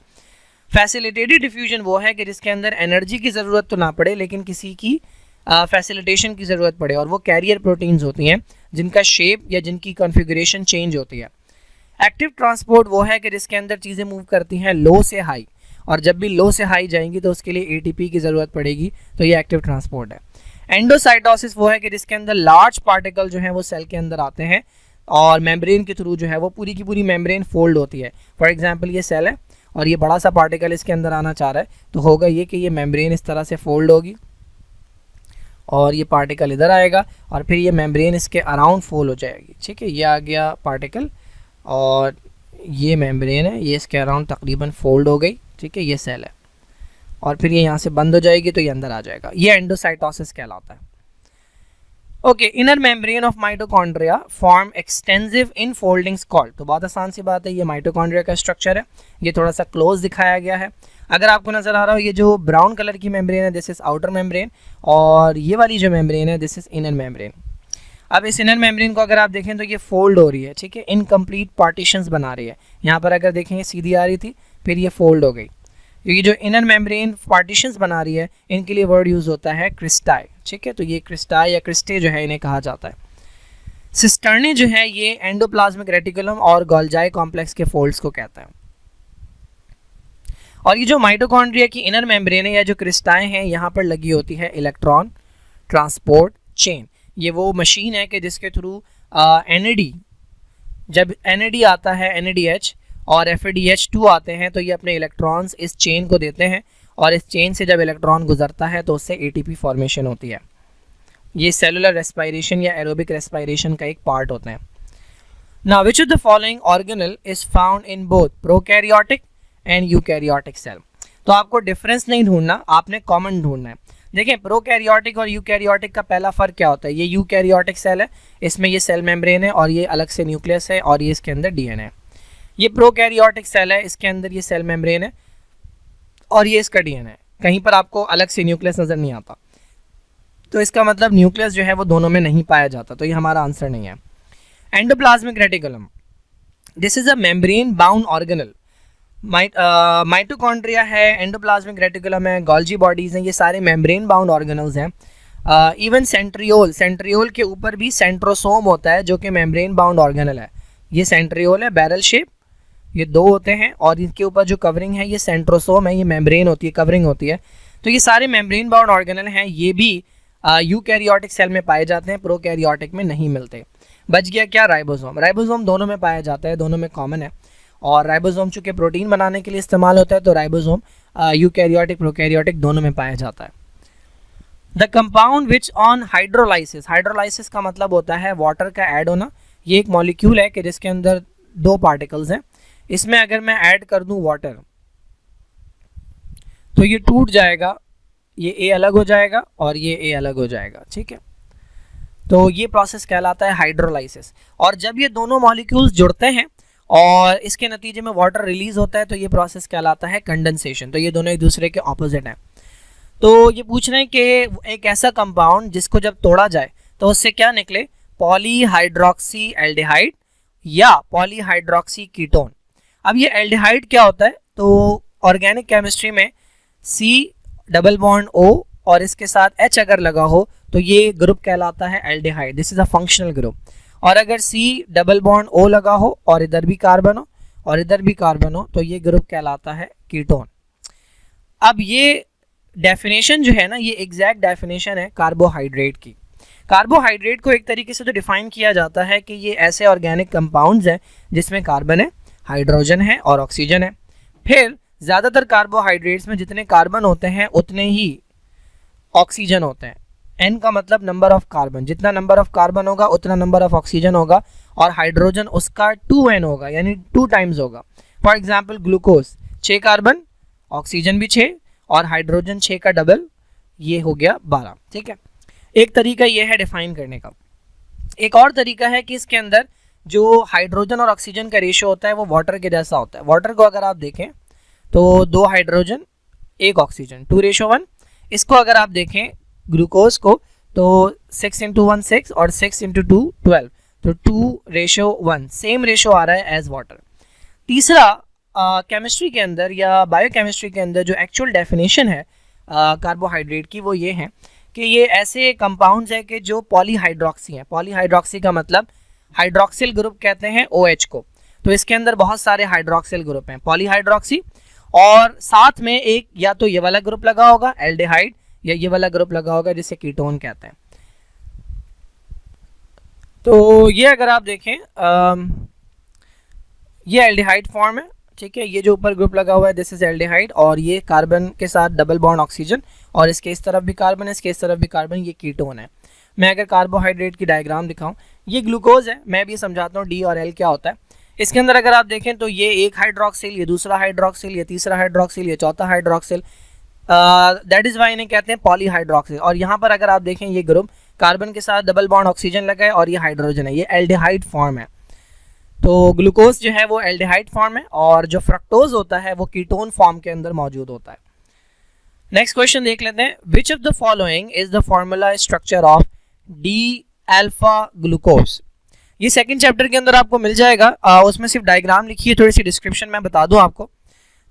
फैसिलिटेटेड डिफ्यूजन वो है कि जिसके अंदर एनर्जी की ज़रूरत तो ना पड़े, लेकिन किसी की फैसिलिटेशन की ज़रूरत पड़े, और वो कैरियर प्रोटीन्स होती हैं जिनका शेप या जिनकी कॉन्फ़िगरेशन चेंज होती है। एक्टिव ट्रांसपोर्ट वो है कि जिसके अंदर चीज़ें मूव करती हैं लो से हाई, और जब भी लो से हाई जाएंगी तो उसके लिए एटीपी की ज़रूरत पड़ेगी, तो ये एक्टिव ट्रांसपोर्ट है। एंडोसाइटोसिस वो है कि जिसके अंदर लार्ज पार्टिकल जो है वो सेल के अंदर आते हैं और मेम्ब्रेन के थ्रू जो है वो पूरी की पूरी मेम्ब्रेन फोल्ड होती है। फॉर एग्जांपल ये सेल है और ये बड़ा सा पार्टिकल इसके अंदर आना चाह रहा है, तो होगा ये कि ये मेम्ब्रेन इस तरह से फोल्ड होगी और ये पार्टिकल इधर आएगा और फिर ये मेम्ब्रेन इसके अराउंड फोल्ड हो जाएगी। ठीक है, ये आ गया पार्टिकल और ये मेम्ब्रेन है, ये इसके अराउंड तकरीबन फोल्ड हो गई। ठीक है, ये सेल है और फिर ये यहाँ से बंद हो जाएगी तो ये अंदर आ जाएगा। ये एंडोसाइटोसिस कहलाता है। Okay, inner membrane of mitochondria form extensive infoldings called. तो बहुत आसान सी बात है, ये माइटोकॉन्ड्रिया का स्ट्रक्चर है, ये थोड़ा सा क्लोज दिखाया गया है। अगर आपको नजर आ रहा हो, ये जो ब्राउन कलर की मेम्ब्रेन है दिस इज आउटर मेम्ब्रेन, और ये वाली जो मेम्ब्रेन है दिस इज इनर मेम्ब्रेन। अब इस इनर मेम्ब्रेन को अगर आप देखें तो ये फोल्ड हो रही है। ठीक है, इनकम्प्लीट पार्टीशंस बना रही है। यहाँ पर अगर देखेंगे सीधी आ रही थी, फिर ये फोल्ड हो गई। ये जो इनर मेम्ब्रेन पार्टीशंस बना रही है, इनके लिए वर्ड यूज़ होता है क्रिस्टाई। ठीक है, तो ये क्रिस्टाई या क्रिस्टे जो है इन्हें कहा जाता है। सिस्टर्ने जो है ये एंडोप्लाज्मिक रेटिकुलम और गोल्जाई कॉम्प्लेक्स के फोल्ड्स को कहता है। और ये जो माइटोकॉन्ड्रिया की इनर मेम्ब्रेन है या जो क्रिस्टाई हैं, यहाँ पर लगी होती है इलेक्ट्रॉन ट्रांसपोर्ट चेन। ये वो मशीन है कि जिसके थ्रू NAD, जब NAD आता है NADH और FADH2 आते हैं, तो ये अपने इलेक्ट्रॉन्स इस चेन को देते हैं और इस चेन से जब इलेक्ट्रॉन गुजरता है तो उससे ATP फॉर्मेशन होती है। ये सेलुलर रेस्पिरेशन या एरोबिक रेस्पिरेशन का एक पार्ट होता है। Now which of the following organelle is found in both prokaryotic and eukaryotic cell. तो आपको डिफरेंस नहीं ढूंढना, आपने कॉमन ढूंढना है। देखें, प्रोकैरियोटिक और यूकैरियोटिक का पहला फ़र्क क्या होता है। ये यूकैरियोटिक सेल है, इसमें ये सेल मेम्ब्रेन है और ये अलग से न्यूक्लियस है और ये इसके अंदर DNA है। ये प्रोकैरियोटिक सेल है, इसके अंदर ये सेल मेम्ब्रेन है और ये इसका DNA है। कहीं पर आपको अलग से न्यूक्लियस नज़र नहीं आता, तो इसका मतलब न्यूक्लियस जो है वो दोनों में नहीं पाया जाता, तो ये हमारा आंसर नहीं है। Endoplasmic reticulum, this is a membrane bound organelle. Mitochondria है, एंडोप्लाज्मिक रेटिकुलम है, गोल्जी बॉडीज़ हैं, ये सारे मेम्ब्रेन बाउंड ऑर्गेनल्स हैं। इवन सेंट्रियोल के ऊपर भी सेंट्रोसोम होता है जो कि मेम्ब्रेन बाउंड ऑर्गेनल है। ये सेंट्रियोल है, बैरल शेप, ये दो होते हैं और इनके ऊपर जो कवरिंग है ये सेंट्रोसोम है, ये मेम्ब्रेन होती है, कवरिंग होती है। तो ये सारे मेम्ब्रेन बाउंड ऑर्गेनल हैं, ये भी यूकैरियोटिक सेल में पाए जाते हैं, प्रोकैरियोटिक में नहीं मिलते। बच गया क्या, राइबोसोम। राइबोसोम दोनों में पाया जाता है, दोनों में कॉमन है, और राइबोसोम चूँकि प्रोटीन बनाने के लिए इस्तेमाल होता है तो राइबोसोम यूकैरियोटिक प्रोकैरियोटिक दोनों में पाया जाता है। The compound which on hydrolysis, hydrolysis का मतलब होता है वाटर का ऐड होना। ये एक मॉलिक्यूल है कि जिसके अंदर दो पार्टिकल्स हैं, इसमें अगर मैं ऐड कर दूं वाटर तो ये टूट जाएगा, ये A अलग हो जाएगा और ये A अलग हो जाएगा। ठीक है, तो ये प्रोसेस कहलाता है हाइड्रोलाइसिस। और जब ये दोनों मॉलिक्यूल्स जुड़ते हैं और इसके नतीजे में वाटर रिलीज होता है तो ये प्रोसेस कहलाता है कंडेंसेशन। तो ये दोनों एक दूसरे के ऑपोजिट हैं। तो ये पूछ रहे हैं कि एक ऐसा कंपाउंड जिसको जब तोड़ा जाए तो उससे क्या निकले, पॉलीहाइड्रोक्सी एल्डिहाइड या पॉलीहाइड्रोक्सी कीटोन। अब ये एल्डिहाइड क्या होता है, तो ऑर्गेनिक केमिस्ट्री में C डबल बॉन्ड O और इसके साथ H अगर लगा हो तो ये ग्रुप कहलाता है aldehyde, this is a functional group. और अगर C डबल बॉन्ड O लगा हो और इधर भी कार्बन हो और इधर भी कार्बन हो तो ये ग्रुप कहलाता है कीटोन। अब ये डेफिनेशन जो है ना, ये एग्जैक्ट डेफिनेशन है कार्बोहाइड्रेट की। कार्बोहाइड्रेट को एक तरीके से तो डिफाइन किया जाता है कि ये ऐसे ऑर्गेनिक कंपाउंड्स हैं जिसमें कार्बन है, हाइड्रोजन है और ऑक्सीजन है। फिर ज़्यादातर कार्बोहाइड्रेट्स में जितने कार्बन होते हैं उतने ही ऑक्सीजन होते हैं। N का मतलब नंबर ऑफ कार्बन, जितना नंबर ऑफ कार्बन होगा उतना नंबर ऑफ ऑक्सीजन होगा, और हाइड्रोजन उसका 2N होगा यानी 2 टाइम्स होगा। For example glucose 6 carbon, oxygen भी 6 और हाइड्रोजन 6 का डबल, ये हो गया 12। ठीक है, एक तरीका ये है डिफाइन करने का। एक और तरीका है कि इसके अंदर जो हाइड्रोजन और ऑक्सीजन का रेशियो होता है वो वाटर के जैसा होता है। वाटर को अगर आप देखें तो 2 हाइड्रोजन 1 ऑक्सीजन 2:1। इसको अगर आप देखें ग्लूकोज को तो 6 × 1 6 और 6 × 2 12, तो 2:1 सेम रेशियो आ रहा है एज वाटर। तीसरा केमिस्ट्री के अंदर या बायोकेमिस्ट्री के अंदर जो एक्चुअल डेफिनेशन है कार्बोहाइड्रेट की वो ये है कि ये ऐसे कंपाउंड्स है कि जो पॉलीहाइड्रोक्सी हैं। पॉलीहाइड्रोक्सी का मतलब हाइड्रोक्सिल ग्रुप कहते हैं OH को, तो इसके अंदर बहुत सारे हाइड्रोक्सिल ग्रुप हैं पॉलीहाइड्रोक्सी, और साथ में एक या तो ये वाला ग्रुप लगा होगा एल्डिहाइड या ये वाला ग्रुप लगा होगा जिसे कीटोन कहते हैं। तो ये अगर आप देखें ये एल्डिहाइड फॉर्म है। ठीक है, ये जो ऊपर ग्रुप लगा हुआ है दिस इज एल्डिहाइड, और ये कार्बन के साथ डबल बॉन्ड ऑक्सीजन, और इसके इस तरफ भी कार्बन है, इसके इस तरफ भी कार्बन, ये कीटोन है। मैं अगर कार्बोहाइड्रेट की डायग्राम दिखाऊं, ये ग्लूकोज है, मैं भी समझाता हूँ D और L क्या होता है। इसके अंदर अगर आप देखें तो ये एक हाइड्रोक्सिल, ये दूसरा हाइड्रोक्सिल, ये तीसरा हाइड्रोक्सिल, ये चौथा हाइड्रोक्सिल, दैट इज वाई इन्हें कहते हैं पॉलीहाइड्रोक्सिल। और यहाँ पर अगर आप देखें ये ग्रुप कार्बन के साथ डबल बॉन्ड ऑक्सीजन लगा है और ये हाइड्रोजन है, ये एल्डिहाइड फॉर्म है। तो ग्लूकोज जो है वो एल्डिहाइड फॉर्म है और जो फ्रक्टोज होता है वो कीटोन फॉर्म के अंदर मौजूद होता है। नेक्स्ट क्वेश्चन देख लेते हैं, which of the following is the formula structure of D-अल्फा ग्लूकोज। ये सेकंड चैप्टर के अंदर आपको मिल जाएगा, उसमें सिर्फ डायग्राम लिखी है, थोड़ी सी डिस्क्रिप्शन में बता दूं आपको।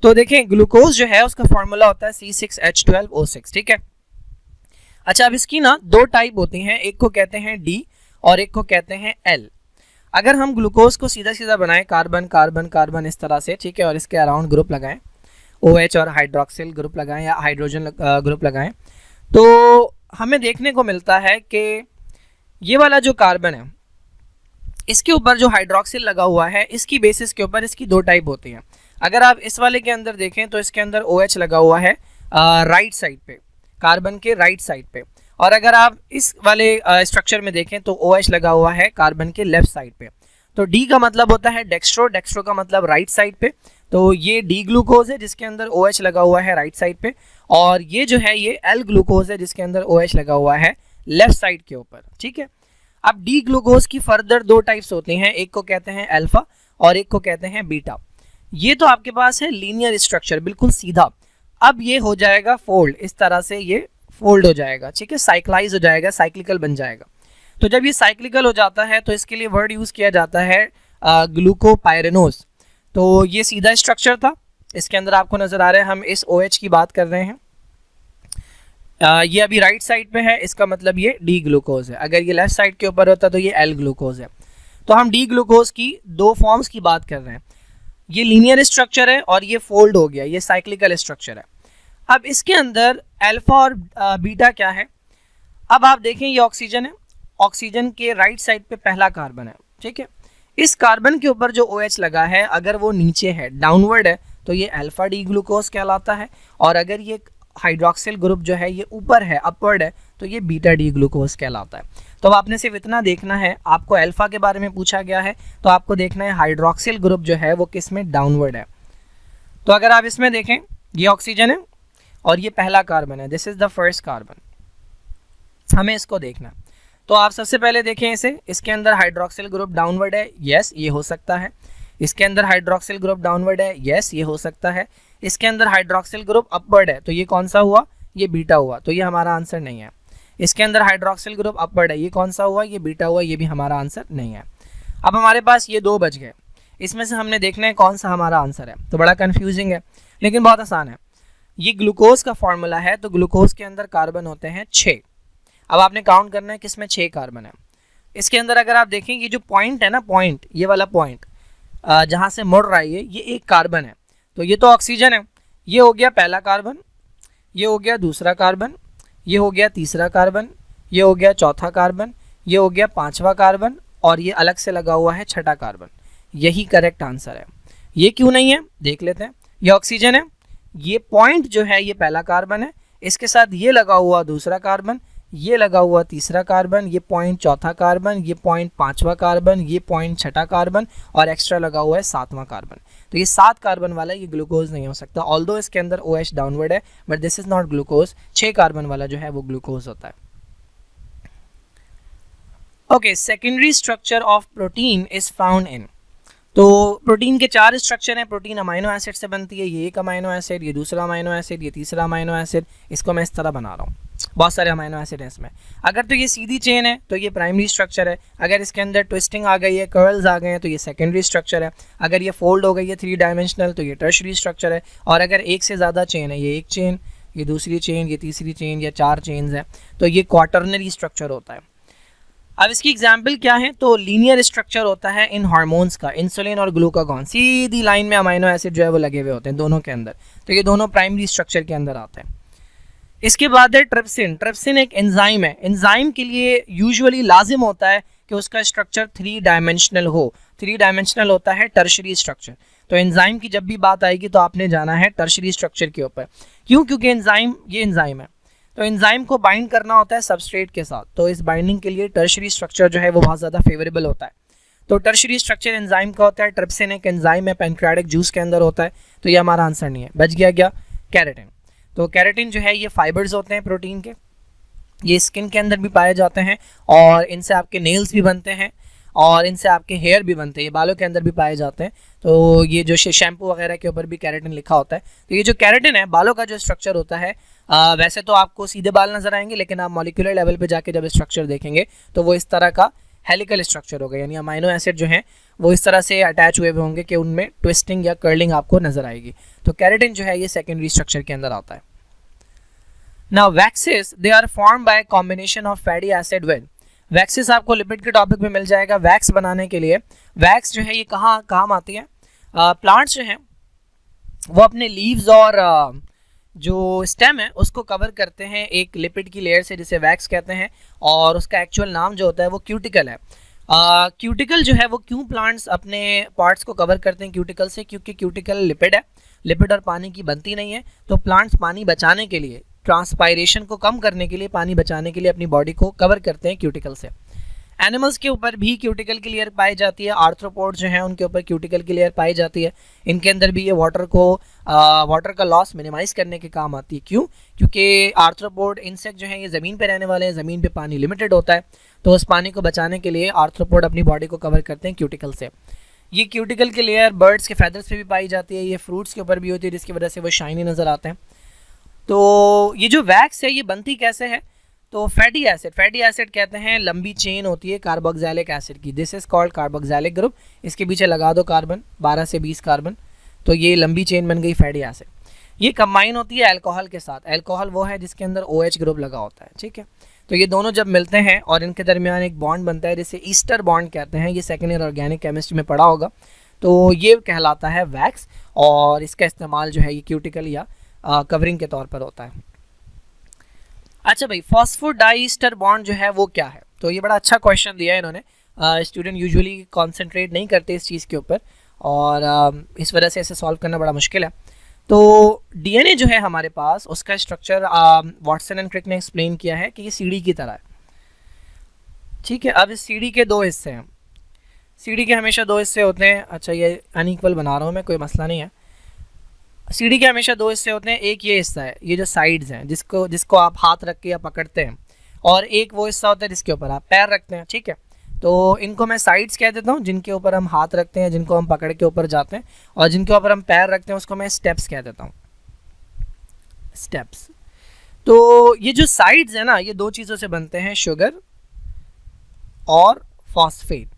तो देखें ग्लूकोज जो है उसका फॉर्मूला होता है C6H12O6। ठीक है, अच्छा अब इसकी ना 2 टाइप होती हैं, एक को कहते हैं D और एक को कहते हैं L। अगर हम ग्लूकोज को सीधा सीधा बनाएं कार्बन कार्बन कार्बन इस तरह से, ठीक है, और इसके अराउंड ग्रुप लगाएं OH और हाइड्रोक्सिल ग्रुप लगाएं या हाइड्रोजन ग्रुप लगाएं, तो हमें देखने को मिलता है कि ये वाला जो कार्बन है इसके ऊपर जो हाइड्रोक्सिल लगा हुआ है इसकी बेसिस के ऊपर इसकी 2 टाइप होती हैं। अगर आप इस वाले के अंदर देखें तो इसके अंदर OH लगा हुआ है राइट साइड पे, कार्बन के राइट साइड पे, और अगर आप इस वाले स्ट्रक्चर में देखें तो OH लगा हुआ है कार्बन के लेफ्ट साइड पे। तो D का मतलब होता है डेक्स्ट्रो, डेक्स्ट्रो का मतलब राइट साइड पे, तो ये D ग्लूकोज है जिसके अंदर OH लगा हुआ है राइट साइड पे, और ये जो है ये L ग्लूकोज है जिसके अंदर OH लगा हुआ है लेफ्ट साइड के ऊपर। ठीक है, अब D ग्लूकोज की फर्दर 2 टाइप्स होती हैं, एक को कहते हैं अल्फा और एक को कहते हैं बीटा। ये तो आपके पास है लीनियर स्ट्रक्चर, बिल्कुल सीधा। अब ये हो जाएगा फोल्ड, इस तरह से ये फोल्ड हो जाएगा, ठीक है, साइक्लाइज हो जाएगा, साइक्लिकल बन जाएगा। तो जब ये साइक्लिकल हो जाता है तो इसके लिए वर्ड यूज़ किया जाता है ग्लूकोपाइरेनोज। तो ये सीधा स्ट्रक्चर था, इसके अंदर आपको नज़र आ रहा है हम इस OH की बात कर रहे हैं, ये अभी राइट साइड पे है, इसका मतलब ये D ग्लूकोज है। अगर ये लेफ्ट साइड के ऊपर होता तो ये L ग्लूकोज है। तो हम D ग्लूकोज की 2 फॉर्म्स की बात कर रहे हैं, ये लीनियर स्ट्रक्चर है और ये फोल्ड हो गया, ये साइक्लिकल स्ट्रक्चर है। अब इसके अंदर अल्फा और बीटा क्या है, अब आप देखें ये ऑक्सीजन है, ऑक्सीजन के राइट साइड पे पहला कार्बन है। ठीक है, इस कार्बन के ऊपर जो OH लगा है अगर वो नीचे है, डाउनवर्ड है, तो ये अल्फा D ग्लूकोज कहलाता है, और अगर ये हाइड्रोक्सिल ग्रुप जो है ये ऊपर है, अपवर्ड है, तो ये बीटा D ग्लूकोज कहलाता है। तो अब आपने सिर्फ इतना देखना है, आपको अल्फा के बारे में पूछा गया है तो आपको देखना है हाइड्रोक्सिल ग्रुप जो है वो किस में डाउनवर्ड है। तो अगर आप इसमें देखें ये ऑक्सीजन है और ये पहला कार्बन है, this is the first carbon, हमें इसको देखना। तो आप सबसे पहले देखें इसे, इसके अंदर हाइड्रोक्सिल ग्रुप डाउनवर्ड है, यस ये हो सकता है। इसके अंदर हाइड्रोक्सिल ग्रुप डाउनवर्ड है, यस ये हो सकता है। इसके अंदर हाइड्रोक्सिल ग्रुप अपवर्ड है, तो ये कौन सा हुआ, ये बीटा हुआ, तो ये हमारा आंसर नहीं है। इसके अंदर हाइड्रोक्सिल ग्रुप अपवर्ड है, ये कौन सा हुआ, ये बीटा हुआ, ये भी हमारा आंसर नहीं है। अब हमारे पास ये 2 बच गए, इसमें से हमने देखना है कौन सा हमारा आंसर है। तो बड़ा कन्फ्यूजिंग है लेकिन बहुत आसान है। ये ग्लूकोज का फॉर्मूला है, तो ग्लूकोज के अंदर कार्बन होते हैं 6। अब आपने काउंट करना है किसमें 6 कार्बन है। इसके अंदर अगर आप देखें ये जो पॉइंट है ना, पॉइंट, ये वाला पॉइंट जहाँ से मुड़ रहा है ये एक कार्बन है, तो ये तो ऑक्सीजन है, ये हो गया पहला कार्बन, ये हो गया दूसरा कार्बन, ये हो गया तीसरा कार्बन, ये हो गया चौथा कार्बन, ये हो गया 5वां कार्बन, और ये अलग से लगा हुआ है 6ठा कार्बन। यही करेक्ट आंसर है। ये क्यों नहीं है देख लेते हैं। ये ऑक्सीजन है, ये पॉइंट जो है ये पहला कार्बन है, इसके साथ ये लगा हुआ दूसरा कार्बन, ये लगा हुआ तीसरा कार्बन, ये पॉइंट चौथा कार्बन, ये पॉइंट पांचवा कार्बन, ये पॉइंट छठा कार्बन और एक्स्ट्रा लगा हुआ है सातवां कार्बन। तो ये 7 कार्बन वाला ये ग्लूकोज नहीं हो सकता, ऑल्दो इसके अंदर OH डाउनवर्ड है, but this is not glucose. 6 carbon वाला जो है वो ग्लूकोज होता है। Okay, secondary structure of protein is found इन। तो प्रोटीन के 4 स्ट्रक्चर हैं। प्रोटीन अमाइनो एसिड से बनती है, ये एक अमाइनो एसिड, ये दूसरा अमाइनो एसिड, ये तीसरा अमाइनो एसिड। इसको मैं इस तरह बना रहा हूँ, बहुत सारे अमाइनो एसिड हैं इसमें। अगर तो ये सीधी चेन है तो ये प्राइमरी स्ट्रक्चर है, अगर इसके अंदर ट्विस्टिंग आ गई है, कर्ल्स आ गए हैं तो ये सेकेंडरी स्ट्रक्चर है, अगर ये फोल्ड हो गई है 3 डायमेंशनल तो ये टर्शरी स्ट्रक्चर है, और अगर एक से ज़्यादा चेन है, ये एक चेन, ये दूसरी चेन, ये तीसरी चेन या 4 चेन्स है तो ये क्वाटर्नरी स्ट्रक्चर होता है। अब इसकी एग्जाम्पल क्या है, तो लीनियर स्ट्रक्चर होता है इन हार्मोन्स का, इंसुलिन और ग्लूकागॉन सीधी लाइन में अमाइनो एसिड जो है वो लगे हुए होते हैं दोनों के अंदर, तो ये दोनों प्राइमरी स्ट्रक्चर के अंदर आते हैं। इसके बाद है ट्रिप्सिन। ट्रिप्सिन एक एंजाइम है। एंजाइम के लिए यूजुअली लाजिम होता है कि उसका स्ट्रक्चर 3 डायमेंशनल हो। 3 डायमेंशनल होता है टर्शरी स्ट्रक्चर। तो एंजाइम की जब भी बात आएगी तो आपने जाना है टर्शरी स्ट्रक्चर के ऊपर। क्यों? क्योंकि एंजाइम ये एंजाइम है, तो एंजाइम को बाइंड करना होता है सबस्ट्रेट के साथ, तो इस बाइंडिंग के लिए टर्शरी स्ट्रक्चर जो है वो बहुत ज़्यादा फेवरेबल होता है। तो टर्शरी स्ट्रक्चर एंजाइम का होता है। ट्रिप्सिन एक एंजाइम है, पैनक्रियाटिक जूस के अंदर होता है, तो ये हमारा आंसर नहीं है। बच गया क्या? कैरेटिन। तो कैरेटिन जो है ये फाइबर्स होते हैं प्रोटीन के, ये स्किन के अंदर भी पाए जाते हैं और इनसे आपके नेल्स भी बनते हैं और इनसे आपके हेयर भी बनते हैं, ये बालों के अंदर भी पाए जाते हैं। तो ये जो शैम्पू वगैरह के ऊपर भी कैरेटिन लिखा होता है। तो ये जो कैरेटिन है बालों का जो स्ट्रक्चर होता है, वैसे तो आपको सीधे बाल नजर आएंगे, लेकिन आप मॉलिक्यूलर लेवल पे जाके जब स्ट्रक्चर देखेंगे तो वो इस तरह का हेलिकल स्ट्रक्चर होगा, यानी अमाइनो एसिड जो है वो इस तरह से अटैच हुए होंगे कि उनमें ट्विस्टिंग या कर्लिंग आपको नजर आएगी। तो कैरेटिन जो है ये सेकेंडरी स्ट्रक्चर के अंदर आता है। Now waxes they are form by combination of fatty acid with. Waxes आपको लिपिड के टॉपिक में मिल जाएगा। वैक्स बनाने के लिए वैक्स जो है ये कहाँ काम आती है? प्लांट्स जो हैं वो अपने लीव्स और जो स्टेम है उसको कवर करते हैं एक लिपिड की लेयर से जिसे वैक्स कहते हैं, और उसका एक्चुअल नाम जो होता है वो क्यूटिकल है। क्यूटिकल जो है वो क्यों प्लांट्स अपने पार्ट्स को कवर करते हैं क्यूटिकल से? क्योंकि क्यूटिकल लिपिड है, लिपिड और पानी की बनती नहीं है, तो प्लांट्स पानी बचाने के लिए, ट्रांसपायरेशन को कम करने के लिए, पानी बचाने के लिए अपनी बॉडी को कवर करते हैं क्यूटिकल से। एनिमल्स के ऊपर भी क्यूटिकल की लेयर पाई जाती है। आर्थ्रोपोड जो है उनके ऊपर क्यूटिकल की लेयर पाई जाती है। इनके अंदर भी ये वाटर का लॉस मिनिमाइज करने के काम आती है। क्यों? क्योंकि आर्थ्रोपोड इंसेक्ट जो है ये ज़मीन पे रहने वाले हैं, ज़मीन पे पानी लिमिटेड होता है, तो उस पानी को बचाने के लिए आर्थ्रोपोड अपनी बॉडी को कवर करते हैं क्यूटिकल से। ये क्यूटिकल की लेयर बर्ड्स के फैदर्स पे भी पाई जाती है, ये फ्रूट्स के ऊपर भी होती है, जिसकी वजह से वो शाइनी नज़र आते हैं। तो ये जो वैक्स है ये बनती कैसे है? तो फैटी एसिड कहते हैं लंबी चेन होती है कार्बोक्सिलिक एसिड की, this is called carboxylic group. इसके पीछे लगा दो कार्बन, 12 से 20 कार्बन, तो ये लंबी चेन बन गई फैटी एसिड। ये कंबाइन होती है अल्कोहल के साथ। अल्कोहल वो है जिसके अंदर OH ग्रुप लगा होता है, ठीक है। तो ये दोनों जब मिलते हैं और इनके दरमियान एक बॉन्ड बनता है जिसे ईस्टर बॉन्ड कहते हैं, ये सेकेंड ईयर ऑर्गेनिक केमिस्ट्री में पढ़ा होगा। तो ये कहलाता है वैक्स, और इसका इस्तेमाल जो है ये क्यूटिकल या कवरिंग के तौर पर होता है। अच्छा भाई, फॉस्फोडाइस्टर बॉन्ड जो है वो क्या है? तो ये बड़ा अच्छा क्वेश्चन दिया है इन्होंने। स्टूडेंट यूजुअली कॉन्सेंट्रेट नहीं करते इस चीज़ के ऊपर, और इस वजह से इसे सॉल्व करना बड़ा मुश्किल है। तो DNA जो है हमारे पास, उसका स्ट्रक्चर वाटसन एंड क्रिक ने एक्सप्लेन किया है कि ये सीढ़ी की तरह है, ठीक है। अब इस सीढ़ी के 2 हिस्से हैं। सीढ़ी के हमेशा 2 हिस्से होते हैं। अच्छा, ये अनइक्वल बना रहा हूँ मैं, कोई मसला नहीं है। सीढ़ी के हमेशा 2 हिस्से होते हैं। एक ये हिस्सा है, ये जो साइड्स हैं जिसको आप हाथ रख के या पकड़ते हैं, और एक वो हिस्सा होता है जिसके ऊपर आप पैर रखते हैं, ठीक है। तो इनको मैं साइड्स कह देता हूँ, जिनके ऊपर हम हाथ रखते हैं, जिनको हम पकड़ के ऊपर जाते हैं, और जिनके ऊपर हम पैर रखते हैं उसको मैं स्टेप्स कह देता हूँ, स्टेप्स। तो ये जो साइड्स है ना, ये 2 चीज़ों से बनते हैं, शुगर और फॉस्फेट।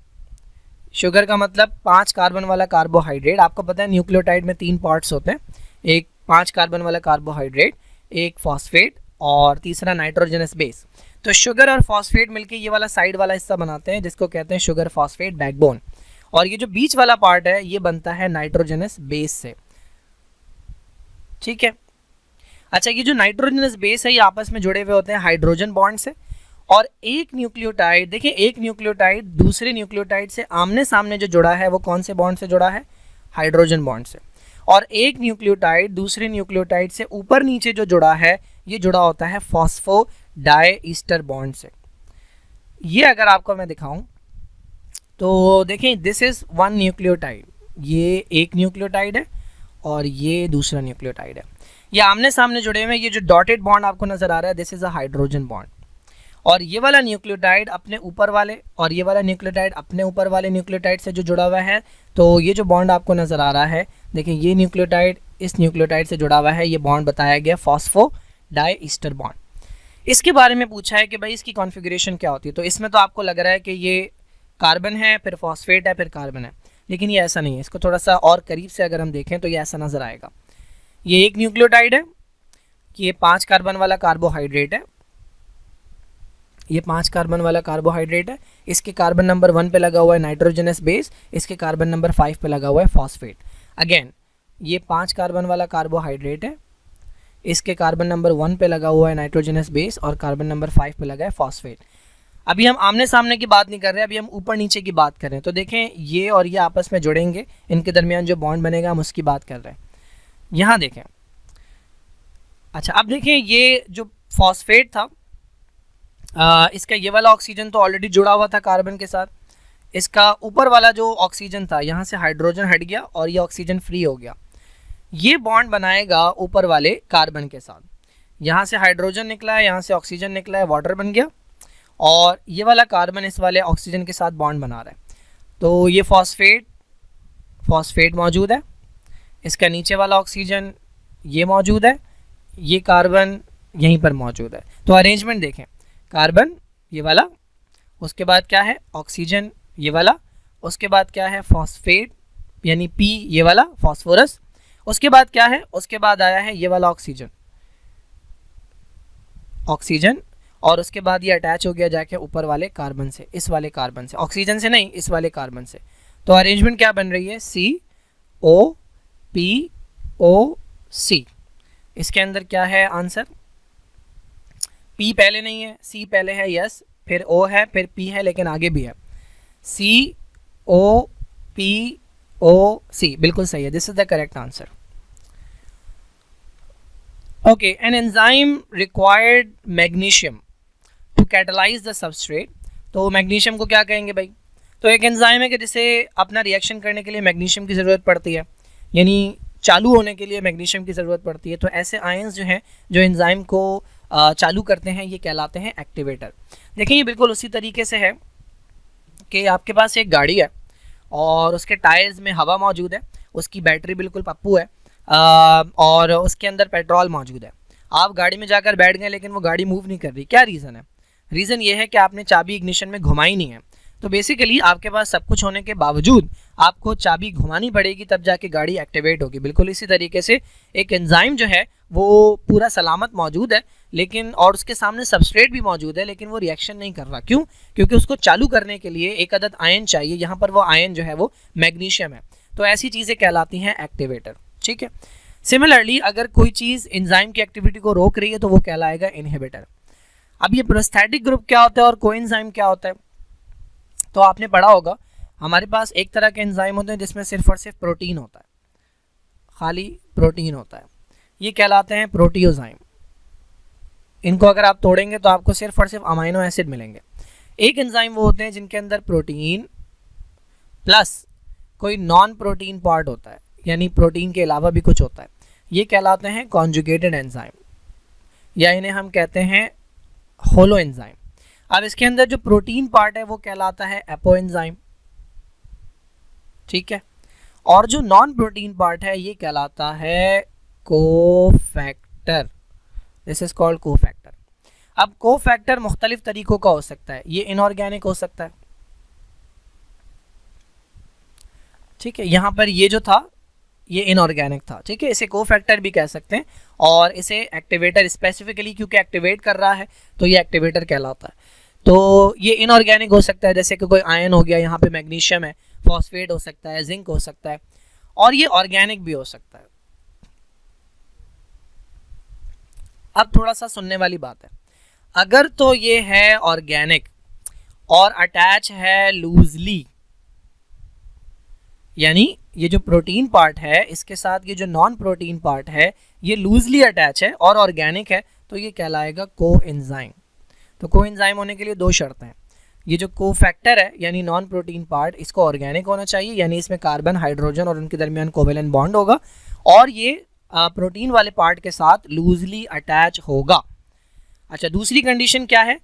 शुगर का मतलब 5 कार्बन वाला कार्बोहाइड्रेट। आपको पता है न्यूक्लियोटाइड में 3 पार्ट्स होते हैं, एक 5 कार्बन वाला कार्बोहाइड्रेट, एक फॉस्फेट और तीसरा नाइट्रोजनस बेस। तो शुगर और फॉस्फेट मिलके ये वाला साइड वाला हिस्सा बनाते हैं जिसको कहते हैं शुगर फॉस्फेट बैकबोन, और ये जो बीच वाला पार्ट है ये बनता है नाइट्रोजनस बेस से, ठीक है। अच्छा, ये जो नाइट्रोजनस बेस है ये आपस में जुड़े हुए होते हैं हाइड्रोजन बॉन्ड से, और एक न्यूक्लियोटाइड, देखिए एक न्यूक्लियोटाइड दूसरे न्यूक्लियोटाइड से आमने सामने जो जुड़ा है वो कौन से बॉन्ड से जुड़ा है? हाइड्रोजन बॉन्ड से। और एक न्यूक्लियोटाइड दूसरे न्यूक्लियोटाइड से ऊपर नीचे जो जुड़ा है ये जुड़ा होता है फॉस्फोडाइईस्टर बॉन्ड से। ये अगर आपको मैं दिखाऊं तो देखें, दिस इज वन न्यूक्लियोटाइड, ये एक न्यूक्लियोटाइड है और ये दूसरा न्यूक्लियोटाइड है। ये आमने सामने जुड़े हुए हैं। ये जो डॉटेड बॉन्ड आपको नजर आ रहा है, this is a hydrogen bond. और ये वाला न्यूक्लियोटाइड अपने ऊपर वाले और ये वाला न्यूक्लियोटाइड अपने ऊपर वाले न्यूक्लियोटाइड से जो जुड़ा हुआ है, तो ये जो बॉन्ड आपको नजर आ रहा है, देखिए ये न्यूक्लियोटाइड इस न्यूक्लियोटाइड से जुड़ा हुआ है, ये बॉन्ड बताया गया फॉस्फोडाइईस्टर बॉन्ड। इसके बारे में पूछा है कि भाई इसकी कॉन्फ़िगरेशन क्या होती है। तो इसमें तो आपको लग रहा है कि ये कार्बन है, फिर फॉस्फेट है, फिर कार्बन है, लेकिन ये ऐसा नहीं है। इसको थोड़ा सा और करीब से अगर हम देखें तो ये ऐसा नज़र आएगा। ये एक न्यूक्लियोटाइड है, ये 5 कार्बन वाला कार्बोहाइड्रेट है, ये 5 कार्बन वाला कार्बोहाइड्रेट है। इसके कार्बन नंबर 1 पे लगा हुआ है नाइट्रोजनस बेस, इसके कार्बन नंबर 5 पे लगा हुआ है फॉस्फेट। अगेन ये 5 कार्बन वाला कार्बोहाइड्रेट है, इसके कार्बन नंबर 1 पे लगा हुआ है नाइट्रोजनस बेस और कार्बन नंबर 5 पे लगा है फॉस्फेट। अभी हम आमने सामने की बात नहीं कर रहे, अभी हम ऊपर नीचे की बात कर रहे हैं। तो देखें ये और ये आपस में जुड़ेंगे, इनके दरमियान जो बॉन्ड बनेगा हम उसकी बात कर रहे हैं। यहाँ देखें, अच्छा अब देखें ये जो फॉस्फेट था, इसका ये वाला ऑक्सीजन तो ऑलरेडी जुड़ा हुआ था कार्बन के साथ। इसका ऊपर वाला जो ऑक्सीजन था, यहाँ से हाइड्रोजन हट गया और ये ऑक्सीजन फ्री हो गया। ये बॉन्ड बनाएगा ऊपर वाले कार्बन के साथ। यहाँ से हाइड्रोजन निकला है, यहाँ से ऑक्सीजन निकला है, वाटर बन गया और ये वाला कार्बन इस वाले ऑक्सीजन के साथ बॉन्ड बना रहा है। तो ये फॉस्फेट मौजूद है, इसका नीचे वाला ऑक्सीजन ये मौजूद है, ये कार्बन यहीं पर मौजूद है। तो अरेंजमेंट देखें, कार्बन ये वाला, उसके बाद क्या है ऑक्सीजन ये वाला, उसके बाद क्या है फॉस्फेट यानी पी ये वाला फॉस्फोरस, उसके बाद क्या है, उसके बाद आया है ये वाला ऑक्सीजन और उसके बाद ये अटैच हो गया जाके ऊपर वाले कार्बन से, इस वाले कार्बन से, ऑक्सीजन से नहीं इस वाले कार्बन से। तो अरेंजमेंट क्या बन रही है COPOC। इसके अंदर क्या है आंसर, P पहले नहीं है, C पहले है, यस, फिर O है, फिर P है, लेकिन आगे भी है, COPOC बिल्कुल सही है, this is the correct answer. Okay, an enzyme required magnesium to catalyse the substrate. तो मैग्नीशियम को क्या कहेंगे भाई, तो एक एंजाइम है कि जिसे अपना रिएक्शन करने के लिए मैग्नीशियम की ज़रूरत पड़ती है, यानी चालू होने के लिए मैग्नीशियम की ज़रूरत पड़ती है। तो ऐसे आयंस जो हैं जो एंजाइम को चालू करते हैं ये कहलाते हैं एक्टिवेटर। देखिए ये बिल्कुल उसी तरीके से है कि आपके पास एक गाड़ी है और उसके टायर्स में हवा मौजूद है, उसकी बैटरी बिल्कुल पप्पू है और उसके अंदर पेट्रोल मौजूद है। आप गाड़ी में जाकर बैठ गए लेकिन वो गाड़ी मूव नहीं कर रही, क्या रीज़न है? रीज़न ये है कि आपने चाबी इग्निशन में घुमाई नहीं है। तो बेसिकली आपके पास सब कुछ होने के बावजूद आपको चाबी घुमानी पड़ेगी, तब जाके गाड़ी एक्टिवेट होगी। बिल्कुल इसी तरीके से एक एंजाइम जो है वो पूरा सलामत मौजूद है, लेकिन और उसके सामने सबस्ट्रेट भी मौजूद है, लेकिन वो रिएक्शन नहीं कर रहा। क्यों? क्योंकि उसको चालू करने के लिए एक अदद आयन चाहिए, यहाँ पर वो आयन जो है वो मैग्नीशियम है। तो ऐसी चीज़ें कहलाती हैं एक्टिवेटर, ठीक है। सिमिलरली अगर कोई चीज़ एंजाइम की एक्टिविटी को रोक रही है तो वो कहलाएगा इनहिबिटर। अब ये प्रोस्थेटिक ग्रुप क्या होता है और कोएंजाइम क्या होता है, तो आपने पढ़ा होगा हमारे पास एक तरह के एंजाइम होते हैं जिसमें सिर्फ और सिर्फ प्रोटीन होता है, खाली प्रोटीन होता है, ये कहलाते हैं प्रोटियोजाइम। इनको अगर आप तोड़ेंगे तो आपको सिर्फ और सिर्फ अमाइनो एसिड मिलेंगे। एक एंजाइम वो होते हैं जिनके अंदर प्रोटीन प्लस कोई नॉन प्रोटीन पार्ट होता है, यानी प्रोटीन के अलावा भी कुछ होता है, ये कहलाते हैं कॉन्जुगेटेड एंजाइम या इन्हें हम कहते हैं होलो एंजाइम। अब इसके अंदर जो प्रोटीन पार्ट है वो कहलाता है एपो एंजाइम, ठीक है, और जो नॉन प्रोटीन पार्ट है ये कहलाता है cofactor. This is called cofactor. अब कोफैक्टर मुख्तलिफ तरीकों का हो सकता है, ये इनऑर्गेनिक हो सकता है, ठीक है, यहाँ पर ये जो था ये इनऑर्गेनिक था, ठीक है, इसे कोफैक्टर भी कह सकते हैं और इसे एक्टिवेटर स्पेसिफिकली क्योंकि एक्टिवेट कर रहा है तो ये एक्टिवेटर कहलाता है। तो ये इनऑर्गेनिक हो सकता है, जैसे कि कोई आयन हो गया, यहाँ पे मैग्नीशियम है, फॉस्फेट हो सकता है, जिंक हो सकता है, और ये ऑर्गेनिक भी हो सकता है। अब थोड़ा सा सुनने वाली बात है, अगर तो ये है ऑर्गेनिक और अटैच है लूजली, यानी ये जो प्रोटीन पार्ट है इसके साथ ये जो नॉन प्रोटीन पार्ट है ये लूजली अटैच है और ऑर्गेनिक है, तो ये कहलाएगा कोएंजाइम। तो कोएंजाइम होने के लिए दो शर्तें हैं, ये जो कोफैक्टर है यानी नॉन प्रोटीन पार्ट, इसको ऑर्गेनिक होना चाहिए, यानी इसमें कार्बन, हाइड्रोजन और उनके दरमियान कोवेलेंट बॉन्ड होगा, और ये प्रोटीन वाले पार्ट के साथ लूजली अटैच होगा। अच्छा, दूसरी कंडीशन क्या है,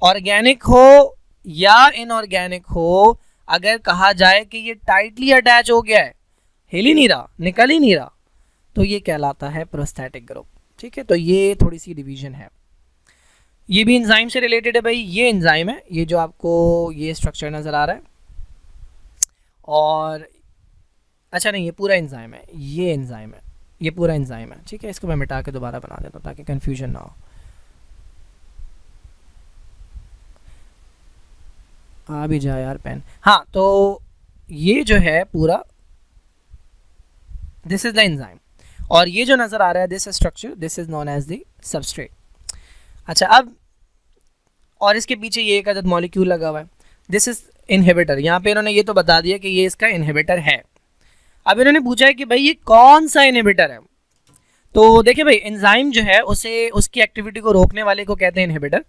ऑर्गेनिक हो या इनऑर्गेनिक हो, अगर कहा जाए कि ये टाइटली अटैच हो गया है, हिल ही नहीं रहा, निकल ही नहीं रहा, तो ये कहलाता है प्रोस्थेटिक ग्रुप। ठीक है, तो ये थोड़ी सी डिवीजन है। ये भी एंजाइम से रिलेटेड है भाई, ये एंजाइम है, ये जो आपको ये स्ट्रक्चर नज़र आ रहा है, और अच्छा नहीं, ये पूरा एंजाइम है, ये एंजाइम है, ये पूरा एंजाइम है। ठीक है, इसको मैं मिटा के दोबारा बना देता हूँ ताकि कन्फ्यूजन ना हो। आ भी जाए यार पेन। हाँ, तो ये जो है पूरा, दिस इज द एंजाइम, और ये जो नज़र आ रहा है this structure, this is known as the substrate. अच्छा, अब और इसके पीछे ये एक अदद मॉलिक्यूल लगा हुआ है, दिस इज इनहिबिटर। यहाँ पे इन्होंने ये तो बता दिया कि ये इसका इनहिबिटर है। अब इन्होंने पूछा है कि भाई ये कौन सा इनहिबिटर है। तो देखिए भाई, एंजाइम जो है उसे उसकी एक्टिविटी को रोकने वाले को कहते हैं इनहिबिटर,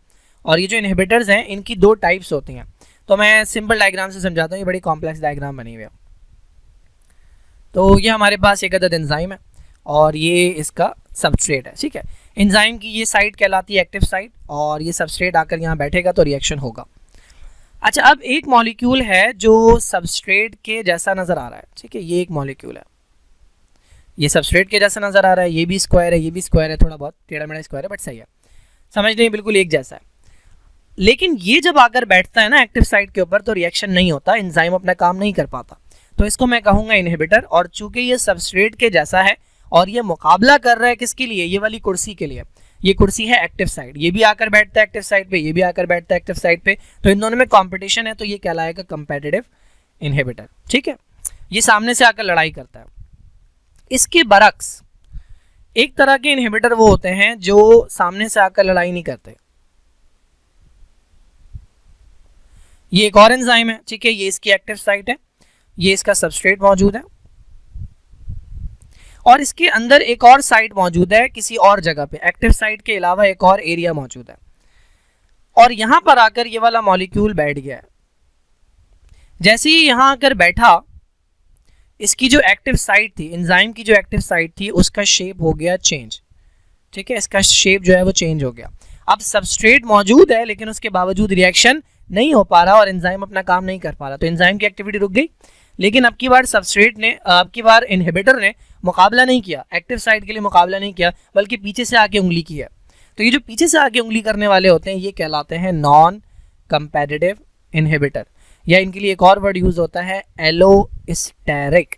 और ये जो इनहिबिटर्स हैं इनकी दो टाइप्स होती हैं। तो मैं सिंपल डायग्राम से समझाता हूँ, ये बड़ी कॉम्प्लेक्स डायग्राम बनी हुई है। तो ये हमारे पास एक अदद एंजाइम है और ये इसका सबस्ट्रेट है। ठीक है, एंजाइम की ये साइट कहलाती है एक्टिव साइट, और ये सबस्ट्रेट आकर यहाँ बैठेगा तो रिएक्शन होगा। अच्छा, अब एक मॉलिक्यूल है जो सबस्ट्रेट के जैसा नज़र आ रहा है। ठीक है, ये एक मॉलिक्यूल है, ये सबस्ट्रेट के जैसा नज़र आ रहा है, ये भी स्क्वायर है, ये भी स्क्वायर है, थोड़ा बहुत टेढ़ा मेढ़ा स्क्वायर है, बट सही है, समझ नहीं, बिल्कुल एक जैसा है। लेकिन ये जब आकर बैठता है ना एक्टिव साइट के ऊपर, तो रिएक्शन नहीं होता, एंजाइम अपना काम नहीं कर पाता, तो इसको मैं कहूँगा इनहिबिटर। और चूंकि ये सबस्ट्रेट के जैसा है और ये मुकाबला कर रहा है किसके लिए, ये वाली कुर्सी के लिए, ये कुर्सी है एक्टिव साइट, ये भी आकर बैठता है एक्टिव साइट पे, ये भी आकर बैठता है एक्टिव साइट पे, तो इन दोनों में कंपटीशन है, तो ये कहलाएगा कंपेटिटिव इनहिबिटर। ठीक है, ये सामने से आकर लड़ाई करता है। इसके बरक्स एक तरह के इनहिबिटर वो होते हैं जो सामने से आकर लड़ाई नहीं करते। ये एक और एंजाइम है। ठीक है, ये इसकी एक्टिव साइट है, ये इसका सबस्ट्रेट मौजूद है, और इसके अंदर एक और साइट मौजूद है किसी और जगह पे, एक्टिव साइट के अलावा एक और एरिया मौजूद है, और यहां पर आकर ये वाला मॉलिक्यूल बैठ गया है। जैसे ही यहां आकर बैठा, इसकी जो एक्टिव साइट थी, एंजाइम की जो एक्टिव साइट थी, उसका शेप हो गया चेंज। ठीक है, इसका शेप जो है वो चेंज हो गया। अब सबस्ट्रेट मौजूद है लेकिन उसके बावजूद रिएक्शन नहीं हो पा रहा और एंजाइम अपना काम नहीं कर पा रहा, तो एंजाइम की एक्टिविटी रुक गई। लेकिन अब की बार सबस्ट्रेट ने, अब की बार इनहिबिटर ने मुकाबला नहीं किया, एक्टिव साइट के लिए मुकाबला नहीं किया, बल्कि पीछे से आके उंगली की है। तो ये जो पीछे से आके उंगली करने वाले होते हैं, ये कहलाते हैं नॉन कंपेटिटिव इनहिबिटर, या इनके लिए एक और वर्ड यूज होता है एलोस्टेरिक।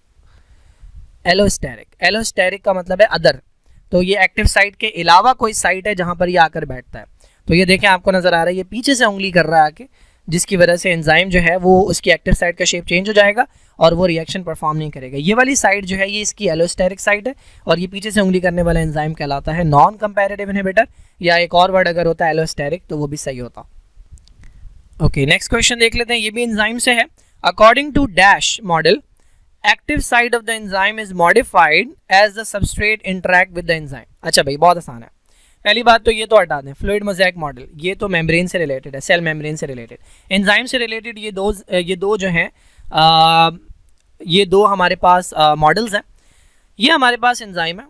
एलोस्टेरिक, एलोस्टेरिक का मतलब है अदर। तो ये एक्टिव साइट के अलावा कोई साइट है जहां पर ये आकर बैठता है। तो ये देखें, आपको नजर आ रहा है, ये पीछे से उंगली कर रहा है आके, जिसकी वजह से एंजाइम जो है वो उसकी एक्टिव साइट का शेप चेंज हो जाएगा और वो रिएक्शन परफॉर्म नहीं करेगा। ये वाली साइट जो है ये इसकी एलोस्टेरिक साइट है, और ये पीछे से उंगली करने वाला एंजाइम कहलाता है नॉन कंपैरेटिव इनहिबिटर, या एक और वर्ड अगर होता है एलोस्टेरिक तो वो भी सही होता। ओके, नेक्स्ट क्वेश्चन देख लेते हैं, ये भी एंजाइम से है। According to dash model, active site of the enzyme is modified as the substrate interact with the enzyme. अच्छा भाई, बहुत आसान है। पहली बात तो ये तो हटा दें, फ्लूइड मोज़ेक मॉडल, ये तो मेम्ब्रेन से रिलेटेड है, सेल मेम्ब्रेन से रिलेटेड। एंजाइम से रिलेटेड ये दो जो हैं, ये दो हमारे पास मॉडल्स हैं। ये हमारे पास एंजाइम है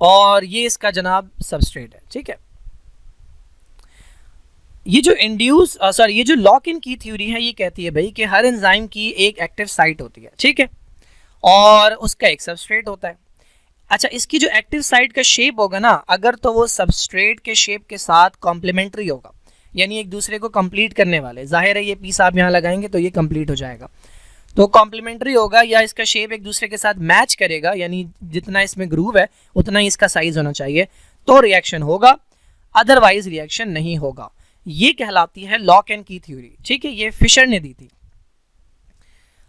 और ये इसका जनाब सबस्ट्रेट है। ठीक है, ये जो ये जो लॉक इन की थ्योरी है, ये कहती है भाई कि हर एंजाइम की एक एक्टिव साइट होती है। ठीक है, और उसका एक सबस्ट्रेट होता है। अच्छा, इसकी जो एक्टिव साइट का शेप होगा ना, अगर तो वो सबस्ट्रेट के शेप के साथ कॉम्प्लीमेंट्री होगा, यानी एक दूसरे को कंप्लीट करने वाले। जाहिर है ये पीस आप यहाँ लगाएंगे तो ये कंप्लीट हो जाएगा, तो कॉम्प्लीमेंट्री होगा, या इसका शेप एक दूसरे के साथ मैच करेगा, यानी जितना इसमें ग्रूव है उतना ही इसका साइज होना चाहिए, तो रिएक्शन होगा, अदरवाइज रिएक्शन नहीं होगा। ये कहलाती है लॉक एंड की थ्योरी। ठीक है, ये फिशर ने दी थी।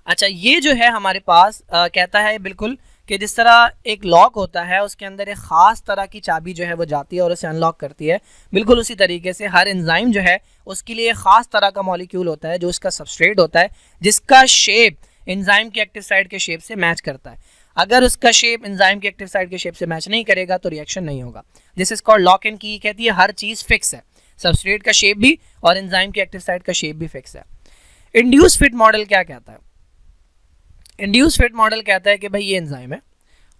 अच्छा, ये जो है हमारे पास कहता है बिल्कुल कि जिस तरह एक लॉक होता है, उसके अंदर एक ख़ास तरह की चाबी जो है वो जाती है और उसे अनलॉक करती है, बिल्कुल उसी तरीके से हर एंजाइम जो है उसके लिए एक ख़ास तरह का मॉलिक्यूल होता है जो उसका सबस्ट्रेट होता है, जिसका शेप एंजाइम की एक्टिव साइट के शेप से मैच करता है। अगर उसका शेप एंजाइम के एक्टिव साइट के शेप से मैच नहीं करेगा तो रिएक्शन नहीं होगा। This is called lock and की, कहती है हर चीज फिक्स है, सबस्ट्रेट का शेप भी और एंजाइम के एक्टिव साइट का शेप भी फिक्स है। इंड्यूस फिट मॉडल क्या कहता है? इंड्यूस फिट मॉडल कहता है कि भाई ये एंजाइम है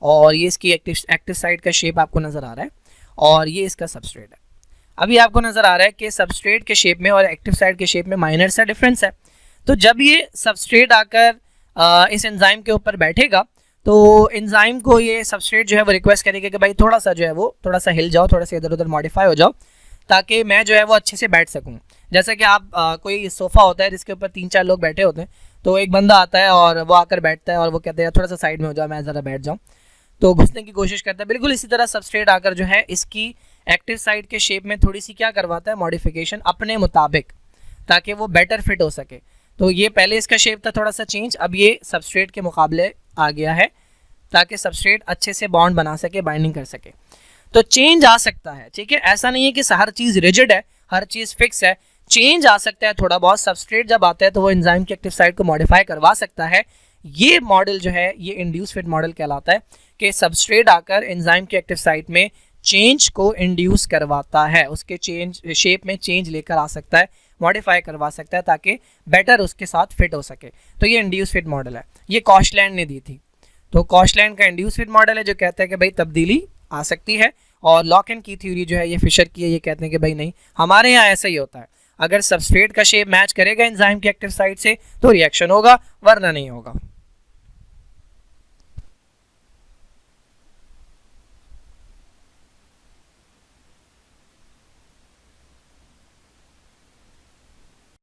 और ये इसकी एक्टिव साइट का शेप आपको नजर आ रहा है और ये इसका सबस्ट्रेट है। अभी आपको नजर आ रहा है कि सबस्ट्रेट के शेप में और एक्टिव साइट के शेप में माइनर सा डिफरेंस है। तो जब ये सबस्ट्रेट आकर इस एंजाइम के ऊपर बैठेगा तो एंजाइम को ये सबस्ट्रेट जो है वो रिक्वेस्ट करेगा कि भाई थोड़ा सा जो है वो थोड़ा सा हिल जाओ, थोड़ा सा इधर उधर मॉडिफाई हो जाओ ताकि मैं जो है वो अच्छे से बैठ सकूं। जैसे कि आप कोई सोफ़ा होता है जिसके ऊपर 3-4 लोग बैठे होते हैं, तो एक बंदा आता है और वो आकर बैठता है और वो कहते हैं थोड़ा सा साइड में हो जाओ, मैं ज़रा बैठ जाऊँ, तो घुसने की कोशिश करता है। बिल्कुल इसी तरह सबस्ट्रेट आकर जो है इसकी एक्टिव साइट के शेप में थोड़ी सी क्या करवाता है, मॉडिफिकेशन अपने मुताबिक, ताकि वो बेटर फिट हो सके। तो ये पहले इसका शेप था थोड़ा सा चेंज, अब ये सबस्ट्रेट के मुकाबले आ गया है ताकि सबस्ट्रेट अच्छे से बॉन्ड बना सके, बाइंडिंग कर सके। तो चेंज आ सकता है, ठीक है, ऐसा नहीं है कि हर चीज़ रिजिड है, हर चीज़ फिक्स है, चेंज आ सकता है थोड़ा बहुत। सबस्ट्रेट जब आता है तो वो एंजाइम की एक्टिव साइट को मॉडिफाई करवा सकता है। ये मॉडल जो है ये इंड्यूस फिट मॉडल कहलाता है कि सबस्ट्रेट आकर एंजाइम की एक्टिव साइट में चेंज को इंड्यूस करवाता है, उसके चेंज शेप में चेंज लेकर आ सकता है, मॉडिफाई करवा सकता है ताकि बेटर उसके साथ फिट हो सके। तो ये इंड्यूस फिट मॉडल है, ये कॉशलैंड ने दी थी। तो कॉशलैंड का इंड्यूस फिट मॉडल है जो कहता है कि भाई तब्दीली आ सकती है। और लॉक एंड की थ्योरी जो है ये फिशर की है, ये कहते हैं कि भाई नहीं, हमारे यहाँ ऐसा ही होता है, अगर सबस्ट्रेट का शेप मैच करेगा एंजाइम के एक्टिव साइट से तो रिएक्शन होगा, वरना नहीं होगा।